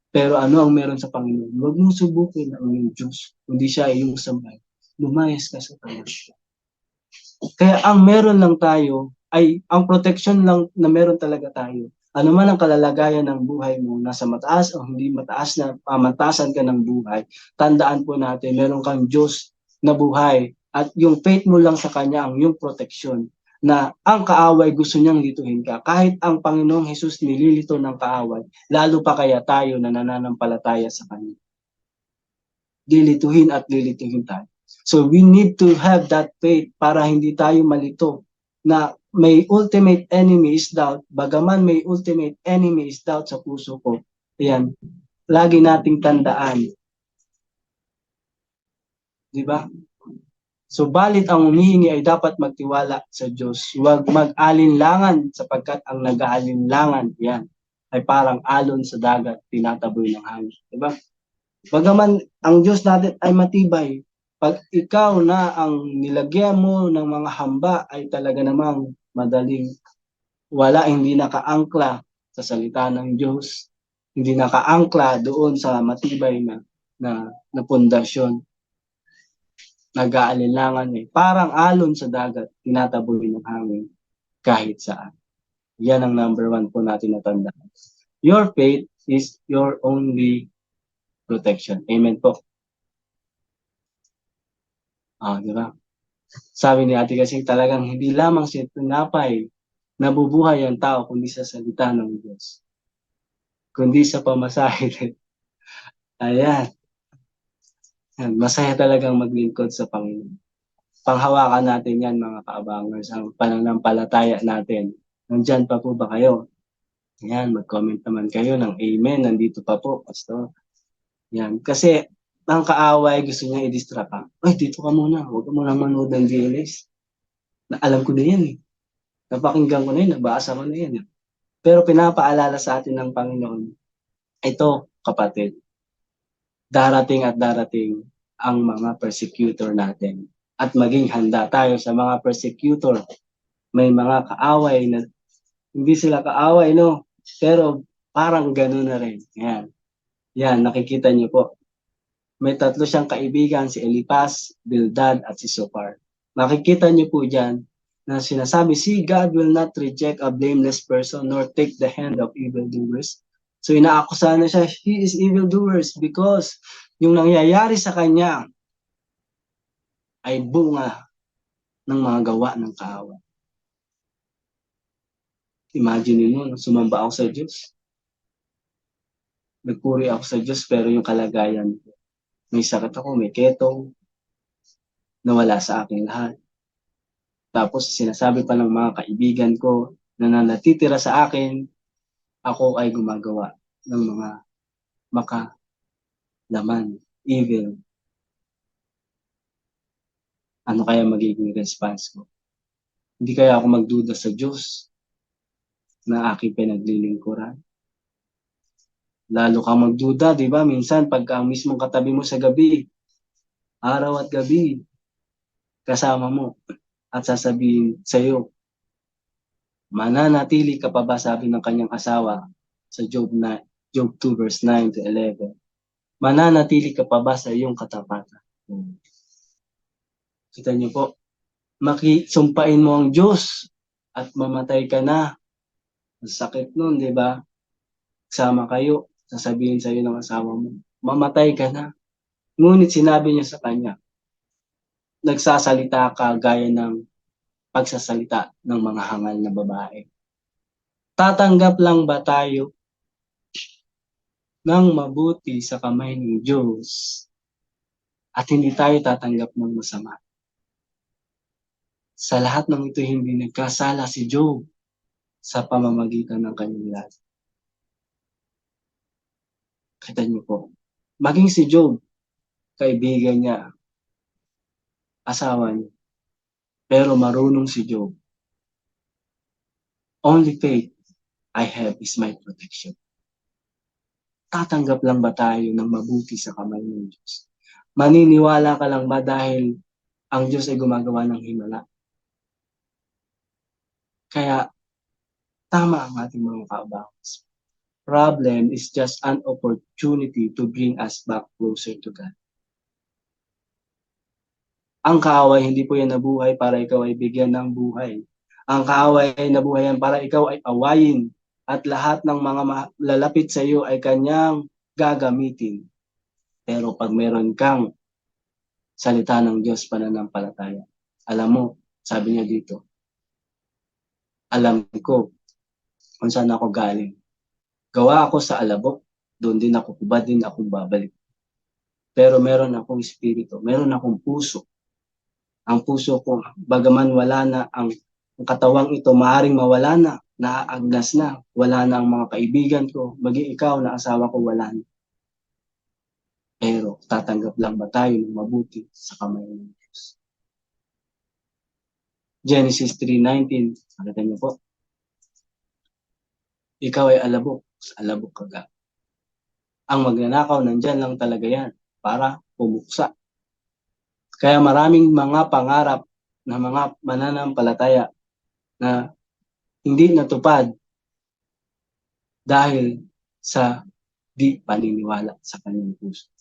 Pero ano ang meron sa Panginoon? Huwag mong subukin ang iyong Diyos, kundi siya ay iyong sambay. Lumayas ka sa Panginoon. Kaya ang meron lang tayo, ay ang protection lang na meron talaga tayo. Ano man ang kalalagayan ng buhay mo, nasa mataas o hindi mataas na pamantasan ka ng buhay, tandaan po natin, meron kang Diyos na buhay at yung faith mo lang sa Kanya ang yung proteksyon na ang kaaway gusto niyang lituhin ka. Kahit ang Panginoong Hesus nililito ng kaaway, lalo pa kaya tayo na nananampalataya sa Kanya. Lilituhin at lilituhin tayo. So we need to have that faith para hindi tayo malito na may ultimate enemy is doubt. Bagaman may ultimate enemy is doubt sa puso ko. Ayan, lagi nating tandaan. Di ba? So balit ang humihingi ay dapat magtiwala sa Diyos. Huwag mag-alinlangan sapagkat ang nag-aalinlangan, yan, ay parang alon sa dagat, tinataboy ng hangin. Diba? Bagaman ang Diyos natin ay matibay, pag ikaw na ang nilagyan mo ng mga hamba ay talaga namang madaling wala, hindi nakaangkla sa salita ng Diyos, hindi nakaangkla doon sa matibay na pundasyon. Nag-aalinlangan parang alon sa dagat, tinataboy ng hangin kahit saan. Yan ang number 1 po natin natandaan. Your faith is your only protection. Amen po. Di ba? Sabi ni Ate Kasing, talagang hindi lamang sa tinapay nabubuhay ang tao kundi sa salita ng Diyos. Kundi sa pamasahe. Ayan. Masaya talagang maglingkod sa Panginoon. Panghawakan natin yan mga kaabangers, ang pananampalataya natin. Nandyan pa po ba kayo? Ayan, mag-comment naman kayo ng amen. Nandito pa po, Pastor. Yan. Kasi ang kaaway gusto niya i-distract ka. Ay, dito ka muna. Huwag ka muna manood ng DLS. Na alam ko na yan eh. Napakinggan ko na yan. Nabasa ko na yan eh. Pero pinapaalala sa atin ng Panginoon, ito kapatid, darating at darating ang mga persecutor natin. At maging handa tayo sa mga persecutor. May mga kaaway na hindi sila kaaway, no? Pero parang gano'n na rin. Yan. Yan, nakikita niyo po. May 3 siyang kaibigan, si Elipas, Bildad, at si Zophar. Makikita niyo po dyan na sinasabi, see, God will not reject a blameless person nor take the hand of evildoers. So inaakusahan na siya, he is evildoers because yung nangyayari sa kanya ay bunga ng mga gawa ng kaaway. Imagine mo, sumamba ako sa Diyos. Nagpuri ako sa Diyos, pero yung kalagayan ko, may sakit ako, may ketong, nawala sa akin lahat. Tapos sinasabi pa ng mga kaibigan ko na natitira sa akin, ako ay gumagawa ng mga makalaman, evil. Ano kaya magiging response ko? Hindi kaya ako magduda sa Diyos na aking pinaglilingkuran? Lalo kang magduda, di ba? Minsan, pagka ang mismong katabi mo sa gabi, araw at gabi, kasama mo, at sasabihin sa iyo, mananatili ka pa ba, sabi ng kanyang asawa sa Job 2 verse 9 to 11. Mananatili ka pa ba sa iyong katapatan? Kita niyo po, makisumpain mo ang Diyos at mamatay ka na. Sakit nun, di ba? Sama kayo, sasabihin sa iyo ng asawa mo, mamatay ka na. Ngunit sinabi niya sa kanya, nagsasalita ka gaya ng pagsasalita ng mga hangal na babae. Tatanggap lang ba tayo ng mabuti sa kamay ng Diyos at hindi tayo tatanggap ng masama? Sa lahat ng ito, hindi nagkasala si Job sa pamamagitan ng kanyang lahat. Kita niyo po, maging si Job, kaibigan niya, asawa niya, pero marunong si Job. Only faith I have is my protection. Tatanggap lang ba tayo ng mabuti sa kamay ng Diyos? Maniniwala ka lang ba dahil ang Diyos ay gumagawa ng himala? Kaya, tama ang ating mga kaabangers. Problem is just an opportunity to bring us back closer to God. Ang kaaway, hindi po yan nabuhay para ikaw ay bigyan ng buhay. Ang kaaway ay nabuhay yan para ikaw ay awayin at lahat ng mga lalapit sa iyo ay kanyang gagamitin. Pero pag meron kang salita ng Diyos, pananampalataya, alam mo, sabi niya dito, alam ko kung saan ako galing. Gawa ako sa alabok, doon din ako, kubad din akong babalik. Pero meron akong espiritu, meron akong puso. Ang puso ko, bagaman wala na ang katawang ito, maaaring mawala na, naaagnas na, wala na ang mga kaibigan ko, maging ikaw na asawa ko, wala na. Pero tatanggap lang ba tayo ng mabuti sa kamay ng Diyos? Genesis 3:19, nakita niyo po. Ikaw ay alabok, sa alabok kaga. Ang magnanakaw, nandyan lang talaga yan para pumuksa. Kaya maraming mga pangarap na mga mananampalataya na hindi natupad dahil sa di paniniwala sa kanyang puso.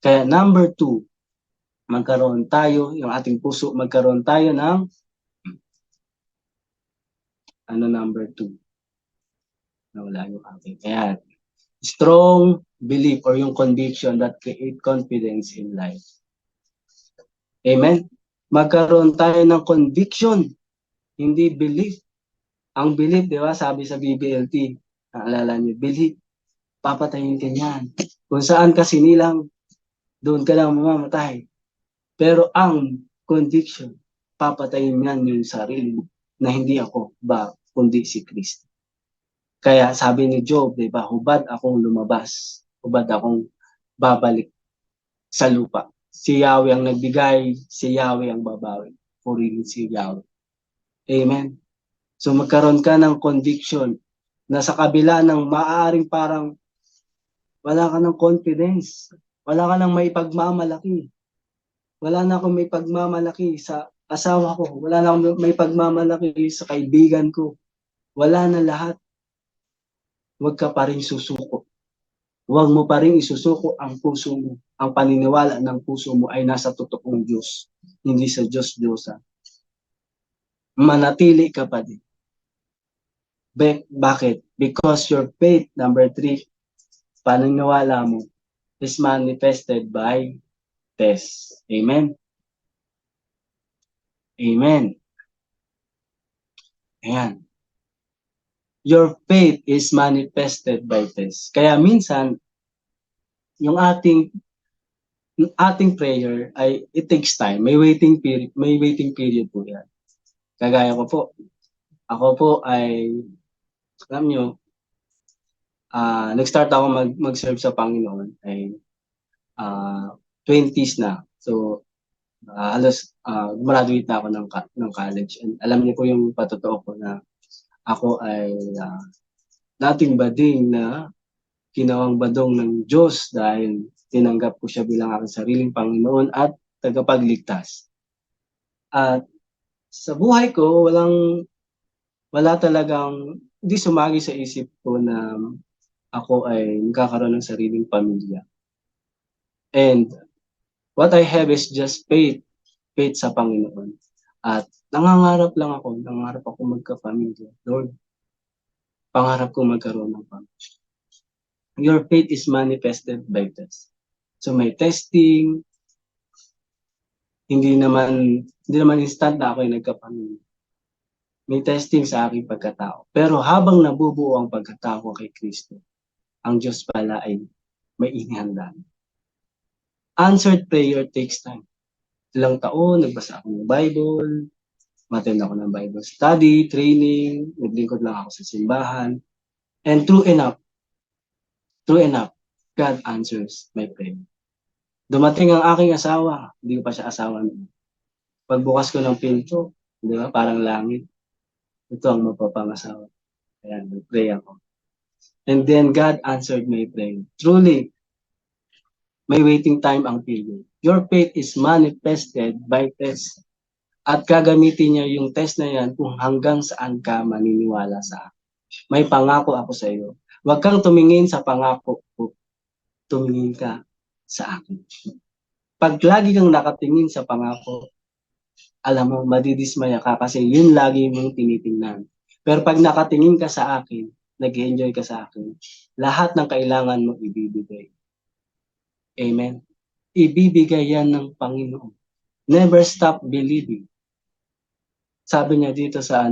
Kaya number 2, magkaroon tayo, yung ating puso, magkaroon tayo ng number 2. Nawala yung ating. Ayan. Strong belief or yung conviction that create confidence in life. Amen? Magkaroon tayo ng conviction, hindi belief. Ang belief, di ba, sabi sa BBLT, naalala niyo, belief, papatayin ka niyan. Kung saan ka sinilang, doon ka lang mamamatay. Pero ang conviction, papatayin niyan yung sarili na hindi ako ba, kundi si Kristo. Kaya sabi ni Job, di ba, hubad akong lumabas, hubad akong babalik sa lupa. Si Yahweh ang nagbigay, si Yahweh ang babawi. Purihin si Yahweh. Amen. So magkaroon ka ng conviction na sa kabila ng maaaring parang wala ka ng confidence, wala ka ng may pagmamalaki. Wala na akong may pagmamalaki sa asawa ko, wala na akong may pagmamalaki sa kaibigan ko. Wala na lahat. Huwag ka pa rin susuko. Huwag mo pa rin isusuko ang puso mo. Ang paniniwala ng puso mo ay nasa totoong Diyos, hindi sa Diyos-Diyosa. Manatili ka pa din. Bakit? Because your faith, number 3, paniniwala mo, is manifested by test. Amen? Amen. Ayan. Your faith is manifested by test. Kaya minsan, yung ating prayer ay it takes time. May waiting period po yan. Kagaya ko po. Ako po ay, alam nyo, nag-start ako mag-serve sa Panginoon ay 20s na. So, halos graduate na ako ng college. And alam niyo po yung patotoo ko na ako ay dating bading na ginawang badong ng Diyos dahil tinanggap ko siya bilang aking sariling Panginoon at tagapagligtas. At sa buhay ko, wala talagang, hindi sumagi sa isip ko na ako ay magkakaroon ng sariling pamilya. And what I have is just faith sa Panginoon. At nangangarap ako magka-pamilya. Lord, pangarap ko magkaroon ng pamilya. Your faith is manifested by test. So may testing, hindi naman instant na ako ay nagka-pamilya. May testing sa aking pagkatao. Pero habang nabubuo ang pagkatao kay Kristo, ang Diyos pala ay may inihanda. Answered prayer takes time. Ilang taon, nagbasa ako ng Bible, attend ako ng Bible study, training, naglingkod lang ako sa simbahan. And true enough, God answers my prayer. Dumating ang aking asawa, hindi ko pa siya asawa. Pagbukas ko ng pinto, di ba, parang langit. Ito ang mapapangasawa. Ayan, nag-pray ako. And then God answered my prayer. Truly, may waiting time ang period. Your faith is manifested by test. At gagamitin niya yung test na yan kung hanggang saan ka maniniwala sa akin. May pangako ako sa iyo. Huwag kang tumingin sa pangako ko. Tumingin ka sa akin. Pag lagi kang nakatingin sa pangako, alam mo, madidismaya ka kasi yun lagi mong tinitingnan. Pero pag nakatingin ka sa akin, nag-enjoy ka sa akin, lahat ng kailangan mo ibibigay. Amen? Ibibigay yan ng Panginoon. Never stop believing. Sabi niya dito sa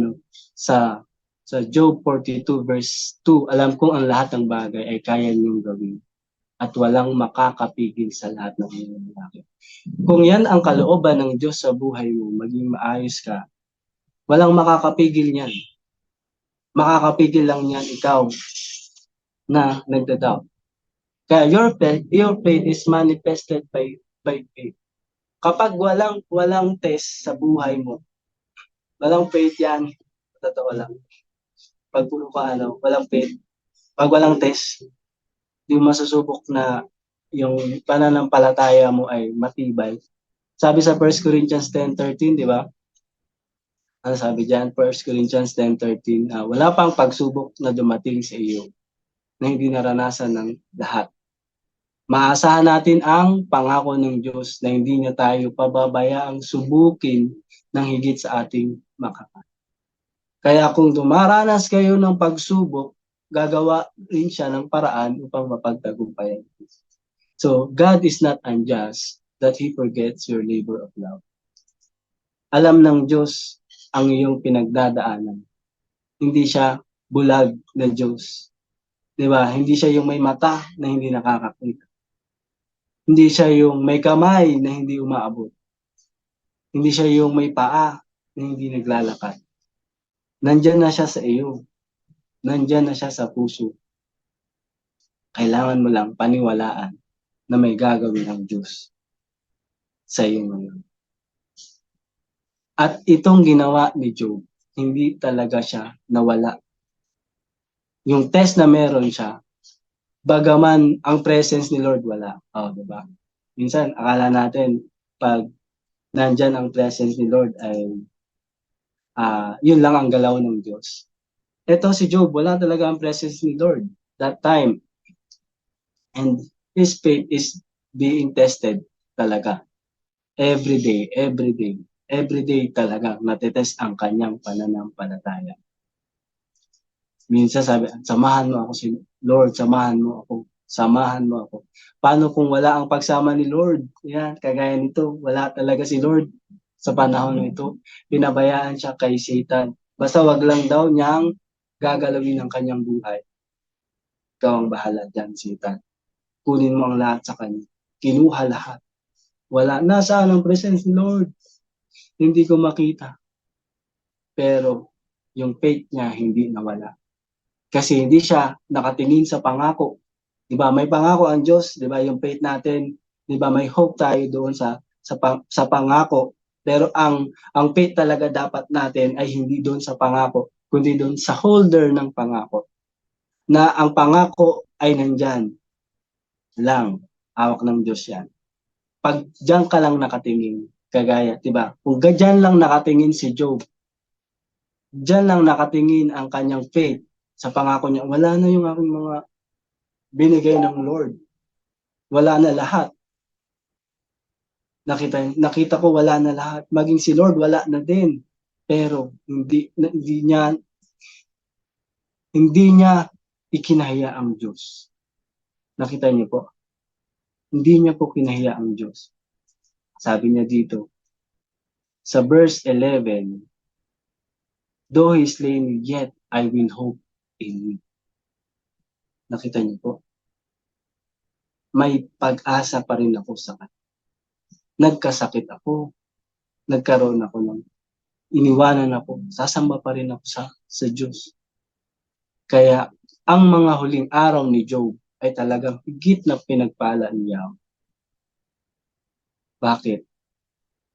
Job 42 verse 2, alam kong ang lahat ng bagay ay kaya niyong gawin at walang makakapigil sa lahat ng iyong lalaki. Kung yan ang kalooban ng Diyos sa buhay mo, maging maayos ka, walang makakapigil niyan. Makakapigil lang niyan ikaw na nagdadoubt. Kaya your faith is manifested by faith. Kapag walang test sa buhay mo, walang faith yan, totoo lang. Pag puro ka walang faith, pag walang test, di mo masusubok na yung pananampalataya mo ay matibay. Sabi sa 1 Corinthians 10:13, di ba? Ano sabi diyan? 1 Corinthians 10:13, wala pang pagsubok na dumating sa iyo na hindi naranasan ng lahat. Maasahan natin ang pangako ng Diyos na hindi niya tayo pababayaang subukin ng higit sa ating makakaya. Kaya kung dumaranas kayo ng pagsubok, gagawa rin siya ng paraan upang mapagtagumpayan. So, God is not unjust that He forgets your labor of love. Alam ng Diyos ang iyong pinagdadaanan. Hindi siya bulag na Diyos. Diba? Hindi siya yung may mata na hindi nakakakita. Hindi siya yung may kamay na hindi umaabot. Hindi siya yung may paa na hindi naglalakad. Nandyan na siya sa iyo. Nandyan na siya sa puso. Kailangan mo lang paniwalaan na may gagawin ang Diyos sa iyo ngayon. At itong ginawa ni Job, hindi talaga siya nawala. Yung test na meron siya, bagaman ang presence ni Lord wala. Diba? Minsan, akala natin, pag nandyan ang presence ni Lord ay yun lang ang galaw ng Diyos. Ito si Job, wala talaga ang presence ni Lord that time. And his faith is being tested talaga. Every day talaga natetest ang kanyang pananampalataya. Minsan sabi, samahan mo ako si Lord, samahan mo ako. Paano kung wala ang pagsama ni Lord? Yan, kagaya nito, wala talaga si Lord sa panahon nito. Pinabayaan siya kay Satan. Basta wag lang daw niyang gagalawin ang kanyang buhay. Ikaw ang bahala dyan, Satan. Kunin mo ang lahat sa kanya. Kinuha lahat. Wala. Nasaan ang presence ni Lord? Hindi ko makita. Pero yung faith niya hindi nawala. Kasi hindi siya nakatingin sa pangako. 'Di ba? May pangako ang Diyos, 'di ba? Yung faith natin, 'di ba? May hope tayo doon sa pangako. Pero ang faith talaga dapat natin ay hindi doon sa pangako, kundi doon sa holder ng pangako. Na ang pangako ay nandyan lang, hawak ng Diyos 'yan. Pag diyan ka lang nakatingin, kagaya, 'di ba? Kung diyan lang nakatingin si Job, diyan lang nakatingin ang kanyang faith sa pangako niya, wala na yung aking mga binigay ng Lord. Wala na lahat. Nakita ko wala na lahat. Maging si Lord wala na din. Pero hindi niya ikinahiya ang Diyos. Nakita niyo po? Hindi niya po kinahiya ang Diyos. Sabi niya dito sa verse 11, though he slay me, yet I will hope in you. Nakita niyo po? May pag-asa pa rin ako sa kanya. Nagkasakit ako. Nagkaroon ako ng iniwanan ako. Sasamba pa rin ako sa Diyos. Kaya ang mga huling araw ni Job ay talagang higit na pinagpala niya. Bakit?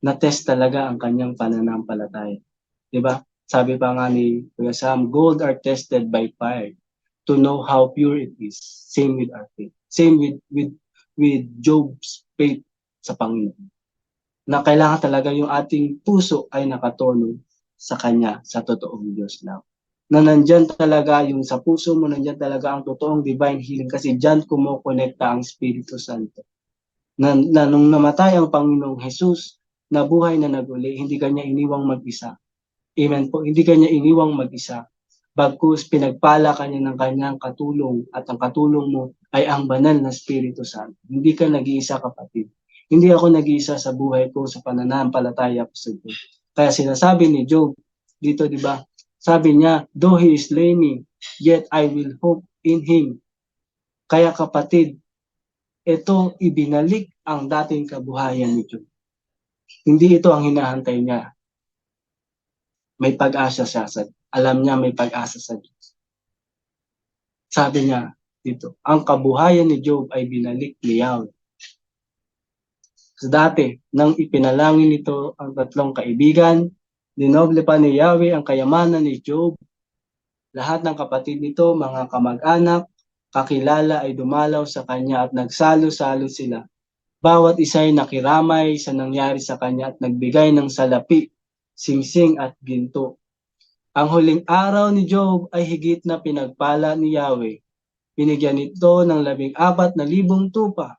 Na-test talaga ang kanyang pananampalataya. Diba? Sabi pa nga ni Sam, gold are tested by fire to know how pure it is. Same with our faith. Same with Job's faith sa Panginoon. Na kailangan talaga yung ating puso ay nakatono sa Kanya, sa totoong Diyos lang. Na nandyan talaga yung sa puso mo, nandyan talaga ang totoong divine healing kasi dyan kumukonekta ang Espiritu Santo. Na nung namatay ang Panginoong Jesus, nabuhay na naguli, hindi kanya iniwang mag-isa. Amen po, hindi kanya iniwang mag-isa. Bagkus pinagpala kanya ng kanyang katulong at ang katulong mo ay ang banal na Espiritu Santo. Hindi ka nag-iisa, kapatid. Hindi ako nag-iisa sa buhay ko, sa pananampalataya ko sa Diyos. Kaya sinasabi ni Job dito, di ba? Sabi niya, though he is slay me, yet I will hope in him. Kaya kapatid, ito ibinalik ang dating kabuhayan ni Job. Hindi ito ang hinahantay niya. May pag-asa siya. Alam niya may pag-asa sa Diyos. Sabi niya dito, ang kabuhayan ni Job ay binalik ni Yahweh. So dati, nang ipinalangin nito ang tatlong kaibigan, dinoble pa ni Yahweh ang kayamanan ni Job. Lahat ng kapatid nito, mga kamag-anak, kakilala ay dumalaw sa kanya at nagsalo-salo sila. Bawat isa ay nakiramay sa nangyari sa kanya at nagbigay ng salapi, singsing at ginto. Ang huling araw ni Job ay higit na pinagpala ni Yahweh. Binigyan ito ng 14,000 tupa,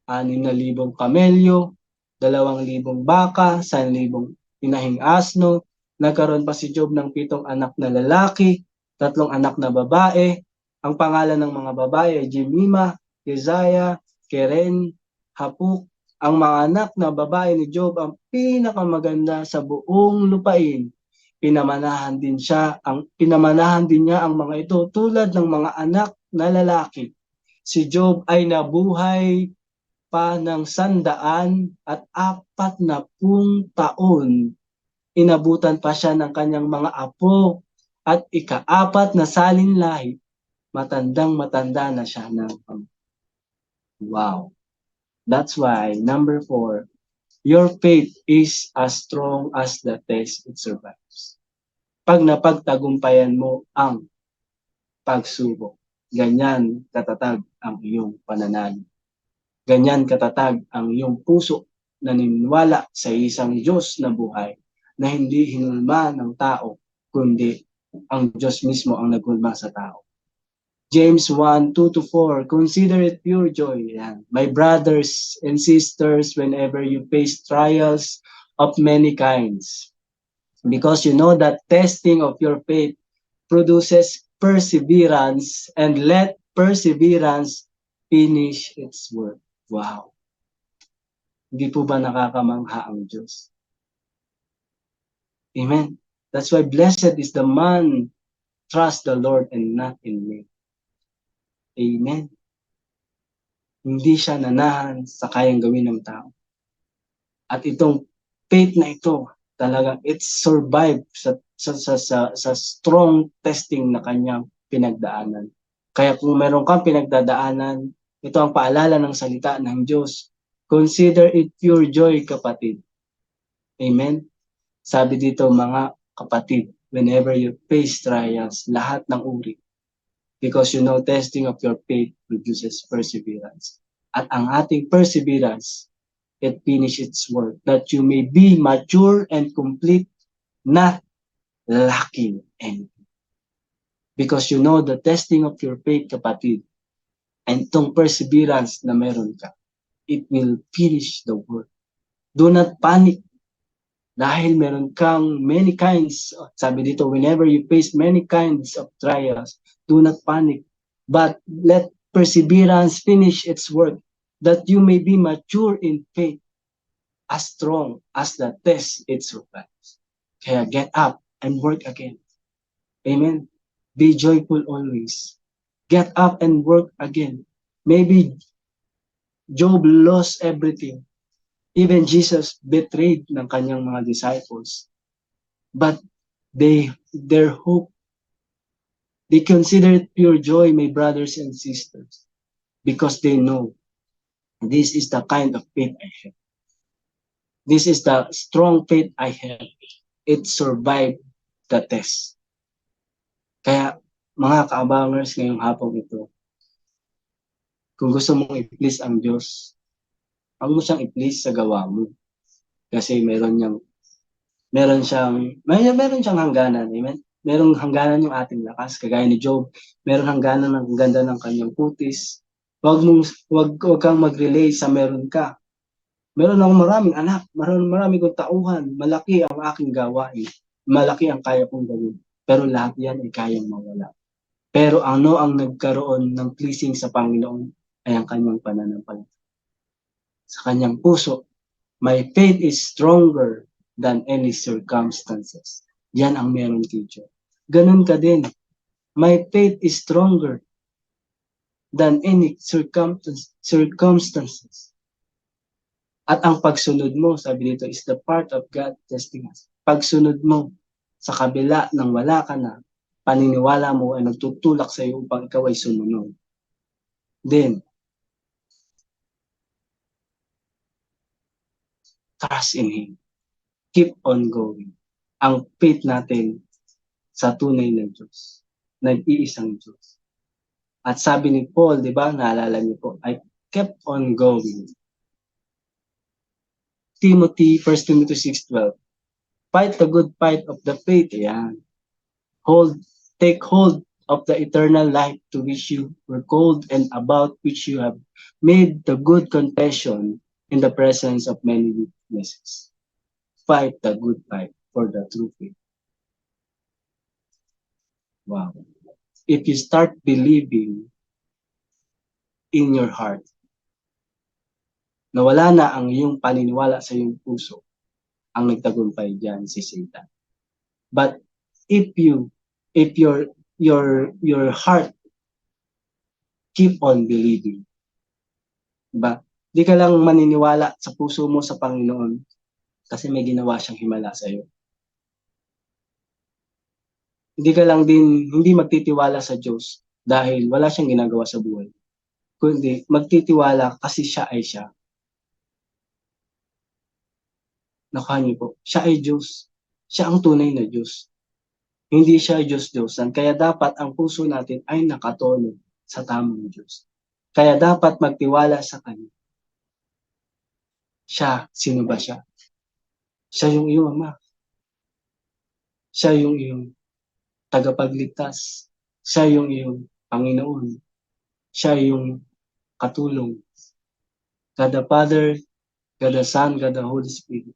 6,000 kamelyo, 2,000 baka, 1,000 inahing asno. Nagkaroon pa si Job ng 7 anak na lalaki, 3 anak na babae. Ang pangalan ng mga babae ay Jemima, Keziah, Keren, Hapuk. Ang mga anak na babae ni Job ang pinakamaganda sa buong lupain. Pinamanahan din niya ang mga ito tulad ng mga anak na lalaki. Si Job ay nabuhay pa ng 140 taon. Inabutan pa siya ng kanyang mga apo at ika-4 na salin lahi. Matandang-matanda na siya ng wow. That's why, number 4, your faith is as strong as the test it survives. Pag napagtagumpayan mo ang pagsubok, ganyan katatag ang iyong pananalig. Ganyan katatag ang iyong puso na naniniwala sa isang Diyos na buhay na hindi hinulma ng tao, kundi ang Diyos mismo ang naghulma sa tao. James 1:2-4, consider it pure joy, yan, my brothers and sisters, whenever you face trials of many kinds, because you know that testing of your faith produces perseverance, and let perseverance finish its work. Wow. Hindi po ba nakakamangha ang Diyos? Amen. That's why blessed is the man trust the Lord and not in me. Amen. Hindi siya nanahan sa kayang gawin ng tao. At itong faith na ito, talagang it survived sa strong testing na kanyang pinagdaanan. Kaya kung meron kang pinagdadaanan, ito ang paalala ng salita ng Diyos. Consider it pure joy, kapatid. Amen. Sabi dito, mga kapatid, whenever you face trials, lahat ng uri, because you know testing of your faith produces perseverance. At ang ating perseverance, it finish its work, that you may be mature and complete, not lacking anything. Because you know the testing of your faith, kapatid, and itong perseverance na meron ka, it will finish the work. Do not panic. Dahil meron kang many kinds, sabi dito, whenever you face many kinds of trials, do not panic, but let perseverance finish its work, that you may be mature in faith, as strong as the test it survives. Kaya get up and work again. Amen. Be joyful always. Get up and work again. Maybe Job lost everything. Even Jesus betrayed ng kanyang mga disciples. But their hope, they consider it pure joy, my brothers and sisters, because they know this is the kind of faith I have. This is the strong faith I have. It survived the test. Kaya mga ka-abangers ngayong hapon ito, kung gusto mong i-please ang Diyos, huwag mo siyang i-please sa gawa mo. Kasi meron siyang hangganan, amen? Merong hangganan yung ating lakas, kagaya ni Job. Meron hangganan ng ganda ng kanyang kutis. Wag kang mag-relay sa meron ka. Meron akong maraming anak, marami kong tauhan, malaki ang aking gawain, malaki ang kaya kong gawin. Pero lahat yan ay kayang mawala. Pero ano ang nagkaroon ng pleasing sa Panginoon ay ang kanyang pananampalataya. Sa kanyang puso, my faith is stronger than any circumstances. Yan ang meron kay Job. Ganun ka din. My faith is stronger than any circumstances. At ang pagsunod mo, sabi dito, is the part of God testing us. Pagsunod mo sa kabila ng wala ka na, paniniwala mo ay nagtutulak sa iyo upang ikaw ay sumunod. Then, trust in Him. Keep on going. Ang faith natin sa tunay na Diyos. nag-iisang Diyos. At sabi ni Paul, di ba, naalala niyo po, I kept on going. Timothy, 1 Timothy 6:12, fight the good fight of the faith. Ayan. Take hold of the eternal life to which you were called and about which you have made the good confession in the presence of many witnesses. Fight the good fight for the true faith. Wow. If you start believing in your heart na wala na ang iyong paniniwala sa iyong puso, ang nagtagumpay diyan si Satan. But if your heart keep on believing, diba? Di ka lang maniniwala sa puso mo sa Panginoon kasi may ginawa siyang himala sa iyo. Hindi ka lang din hindi magtitiwala sa Diyos dahil wala siyang ginagawa sa buhay. Kundi magtitiwala kasi siya ay siya. Nakuha niyo po, siya ay Diyos. Siya ang tunay na Diyos. Hindi siya Diyos-Diyosan. Kaya dapat ang puso natin ay nakatono sa tamang Diyos. Kaya dapat magtiwala sa Kanya. Siya, sino ba siya? Siya yung iyong Ama. Siya yung iyong tagapagligtas. Siya yung iyong Panginoon. Siya yung katulong. God the Father, God the Son, God the Holy Spirit.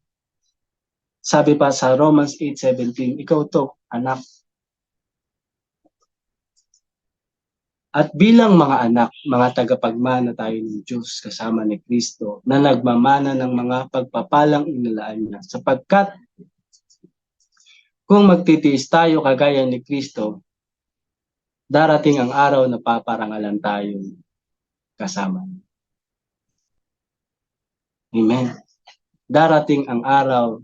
Sabi pa sa Romans 8:17, ikaw to, anak. At bilang mga anak, mga tagapagmana tayo ng Diyos kasama ni Kristo na nagmamana ng mga pagpapalang inilaan niya. Sapagkat kung magtitiis tayo kagaya ni Kristo, darating ang araw na paparangalan tayo kasama niya. Amen. Darating ang araw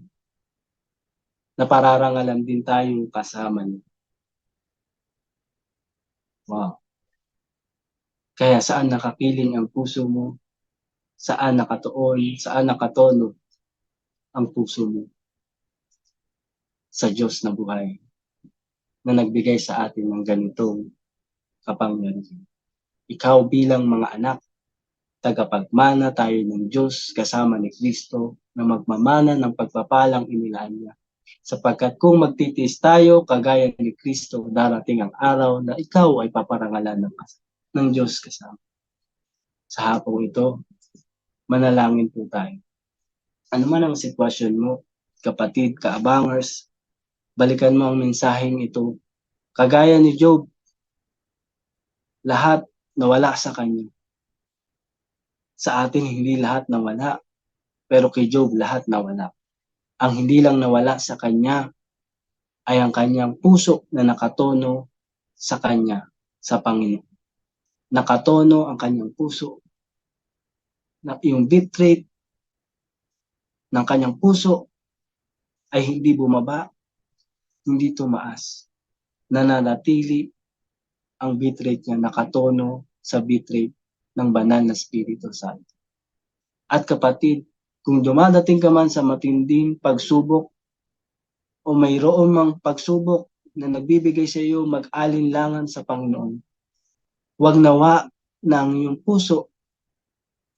na pararangalan din tayo kasama niya. Wow. Kaya saan nakapiling ang puso mo? Saan nakatuon? Saan nakatono ang puso mo? Sa Diyos na buhay na nagbigay sa atin ng ganitong kapangyarihan. Ikaw bilang mga anak, tagapagmana tayo ng Diyos kasama ni Kristo na magmamana ng pagpapalang inilaan niya. Sapagkat kung magtitiis tayo kagaya ni Kristo, darating ang araw na ikaw ay paparangalan ng Diyos kasama. Sa hapong ito, manalangin po tayo. Ano man ang sitwasyon mo, kapatid, kaabangers, balikan mo ang mensaheng ito. Kagaya ni Job, lahat nawala sa kanya. Sa atin, hindi lahat nawala, pero kay Job, lahat nawala. Ang hindi lang nawala sa kanya ay ang kanyang puso na nakatono sa kanya, sa Panginoon. Nakatono ang kanyang puso. Yung beat rate ng kanyang puso ay hindi bumaba, hindi tumaas. Nananatili ang beat rate niya nakatono sa beat rate ng banal na Espiritu Santo. At kapatid, kung dumadating ka man sa matinding pagsubok o mayroon mang pagsubok na nagbibigay sa iyo mag-alinlangan sa Panginoon, huwag nawa ng iyong puso,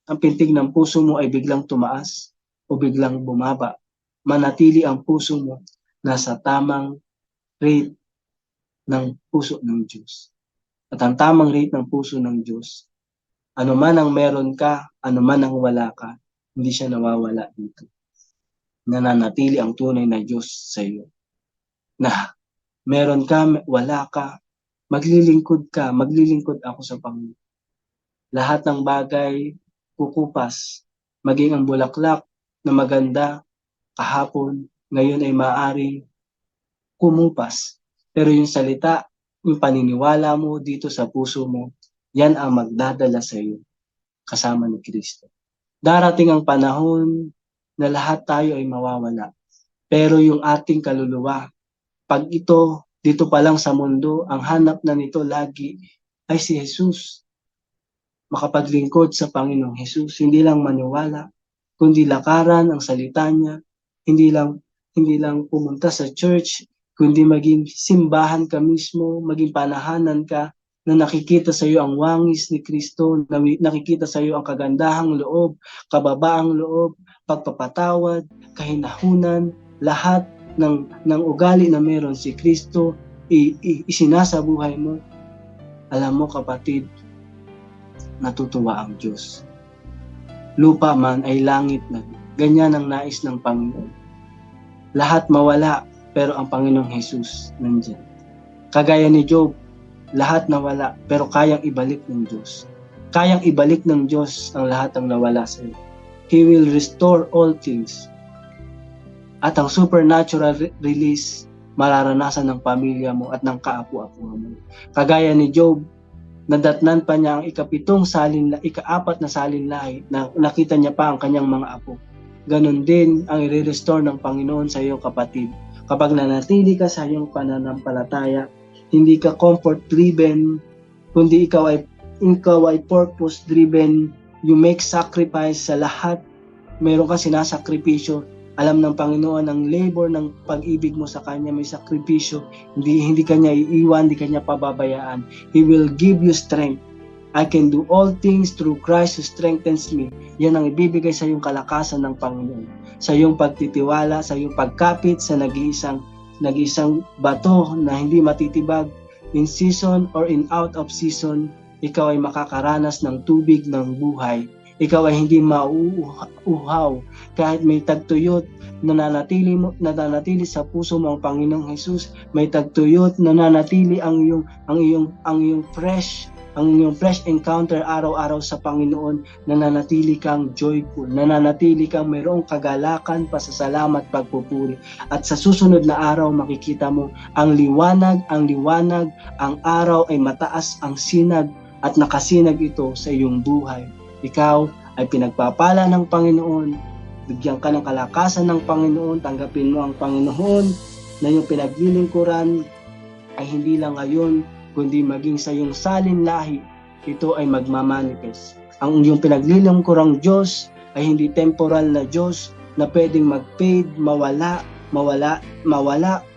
ang pintig ng puso mo ay biglang tumaas o biglang bumaba. Manatili ang puso mo nasa tamang rate ng puso ng Diyos. At ang tamang rate ng puso ng Diyos, ano man ang meron ka, ano man ang wala ka, hindi siya nawawala dito. Nananatili ang tunay na Diyos sa iyo. Na meron ka, wala ka, maglilingkod ako sa Panginoon. Lahat ng bagay kukupas, maging ang bulaklak na maganda kahapon, ngayon ay maaring kumupas. Pero yung salita, yung paniniwala mo dito sa puso mo, yan ang magdadala sa iyo kasama ni Kristo. Darating ang panahon na lahat tayo ay mawawala. Pero yung ating kaluluwa, pag ito, dito pa lang sa mundo, ang hanap na nito lagi ay si Jesus. Makapaglingkod sa Panginoong Jesus, hindi lang maniwala, kundi lakaran ang salita niya, hindi lang pumunta sa church, kundi maging simbahan ka mismo, maging panahanan ka na nakikita sa iyo ang wangis ni Kristo, nakikita sa iyo ang kagandahang loob, kababaang loob, pagpapatawad, kahinahunan, lahat ng ugali na meron si Kristo, isinasa buhay mo. Alam mo kapatid, natutuwa ang Diyos. Lupa man ay langit na. Ganyan ang nais ng Panginoon. Lahat mawala, pero ang Panginoong Jesus nandiyan. Kagaya ni Job, lahat nawala, pero kayang ibalik ng Diyos. Kayang ibalik ng Diyos ang lahat ng nawala sa iyo. He will restore all things. At ang supernatural release, mararanasan ng pamilya mo at ng kaapu-apuhan mo. Kagaya ni Job, nadatnan pa niya ang ikaapat na salinlahi na nakita niya pa ang kanyang mga apo. Ganon din ang i-restore ng Panginoon sa iyo kapatid. Kapag nanatili ka sa iyong pananampalataya, hindi ka comfort-driven, kundi ikaw ay purpose-driven, you make sacrifice sa lahat, meron ka sinasakripisyo, alam ng Panginoon ang labor ng pag-ibig mo sa Kanya, may sakripisyo, hindi Kanya iiwan, hindi Kanya pababayaan. He will give you strength. I can do all things through Christ who strengthens me. Yan ang ibibigay sa iyong kalakasan ng Panginoon. Sa iyong pagtitiwala, sa iyong pagkapit sa nag-iisang bato na hindi matitibag. In season or in out of season, ikaw ay makakaranas ng tubig ng buhay. Ikaw ay hindi mauuhaw kahit may tagtuyot, nananatili sa puso mo ang Panginoong Jesus. May tagtuyot, nananatili ang iyong fresh encounter araw-araw sa Panginoon, nananatili kang joyful, nananatili kang mayroong kagalakan, pasasalamat, pagpupuri. At sa susunod na araw makikita mo ang liwanag, ang araw ay mataas ang sinag at nakasinag ito sa iyong buhay. Ikaw ay pinagpapala ng Panginoon, bigyan ka ng kalakasan ng Panginoon, tanggapin mo ang Panginoon na yung pinaglilingkuran ay hindi lang ngayon, kundi maging sa iyong salinlahi, ito ay magmamanifest. Ang iyong pinaglilingkurang Diyos ay hindi temporal na Diyos na pwedeng mag-fade, mawala,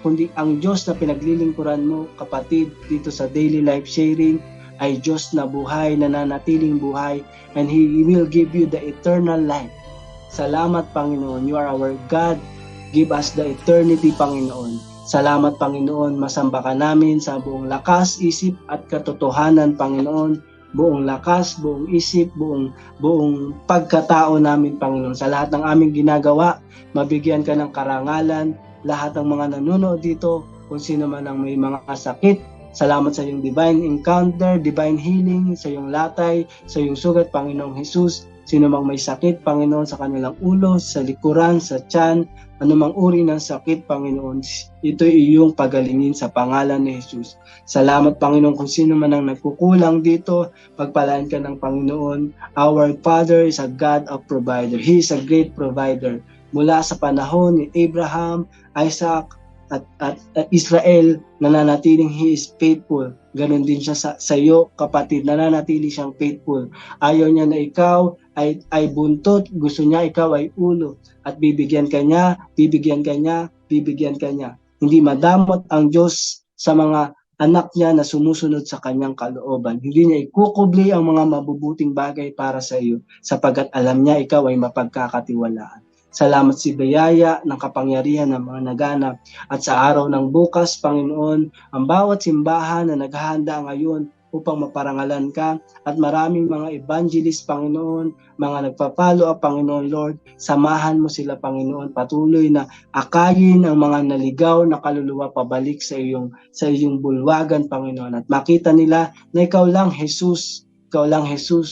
kundi ang Diyos na pinaglilingkuran mo, kapatid, dito sa daily life sharing, ay Diyos na buhay, nananatiling buhay, and He will give you the eternal life. Salamat Panginoon, You are our God. Give us the eternity Panginoon. Salamat Panginoon, masamba ka namin sa buong lakas, isip at katotohanan Panginoon. Buong lakas, buong isip, buong pagkatao namin Panginoon. Sa lahat ng aming ginagawa, mabigyan ka ng karangalan. Lahat ng mga nanonood dito, kung sino man ang may mga sakit, salamat sa iyong divine encounter, divine healing, sa iyong latay, sa iyong sugat, Panginoong Jesus. Sino mang may sakit, Panginoon, sa kanilang ulo, sa likuran, sa tiyan, anumang uri ng sakit, Panginoon, ito'y iyong pagalingin sa pangalan ni Jesus. Salamat, Panginoon, kung sino man ang nagkukulang dito, pagpalaan ka ng Panginoon. Our Father is a God of provider. He is a great provider. Mula sa panahon ni Abraham, Isaac, at Israel, nananatiling He is faithful. Ganon din siya sa iyo, kapatid, nananatili siyang faithful. Ayaw niya na ikaw ay buntot, gusto niya ikaw ay ulo, at bibigyan ka niya. Hindi madamot ang Diyos sa mga anak niya na sumusunod sa kanyang kalooban. Hindi niya ikukubli ang mga mabubuting bagay para sa iyo, sapagkat alam niya ikaw ay mapagkakatiwalaan. Salamat si biyaya ng kapangyarihan ng mga naganap. At sa araw ng bukas, Panginoon, ang bawat simbahan na naghahanda ngayon upang maparangalan ka, at maraming mga evangelist, Panginoon, mga nagpa-follow up, Panginoon Lord, samahan mo sila, Panginoon, patuloy na akayin ang mga naligaw na kaluluwa pabalik sa iyong bulwagan, Panginoon, at makita nila na ikaw lang, Jesus,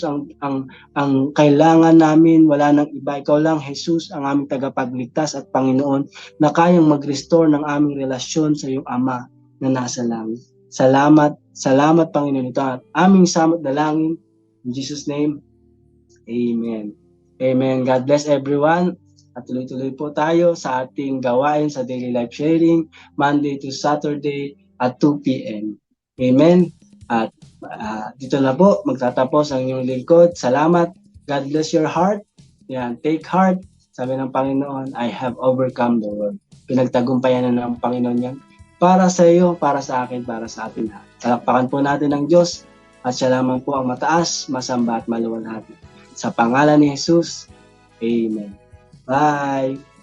ang kailangan namin, wala nang iba. Ikaw lang, Jesus, ang aming tagapagligtas at Panginoon, na kayang mag-restore ng aming relasyon sa iyong Ama na nasa langit. Salamat Panginoon, ito ang aming samot dalangin. In Jesus' name, Amen. Amen. God bless everyone. At tuloy-tuloy po tayo sa ating gawain sa daily life sharing, Monday to Saturday at 2 p.m. Amen. At dito na po magtatapos ang inyong lingkod. Salamat. God bless your heart. Yan, take heart. Sabi ng Panginoon, I have overcome the world. Pinagtagumpayan na ng Panginoon yan. para sa iyo, para sa akin, para sa atin lahat. Palakpakan po natin ang Diyos at siya lamang po ang mataas, masamba at maluwalhati. Sa pangalan ni Jesus, Amen. Bye!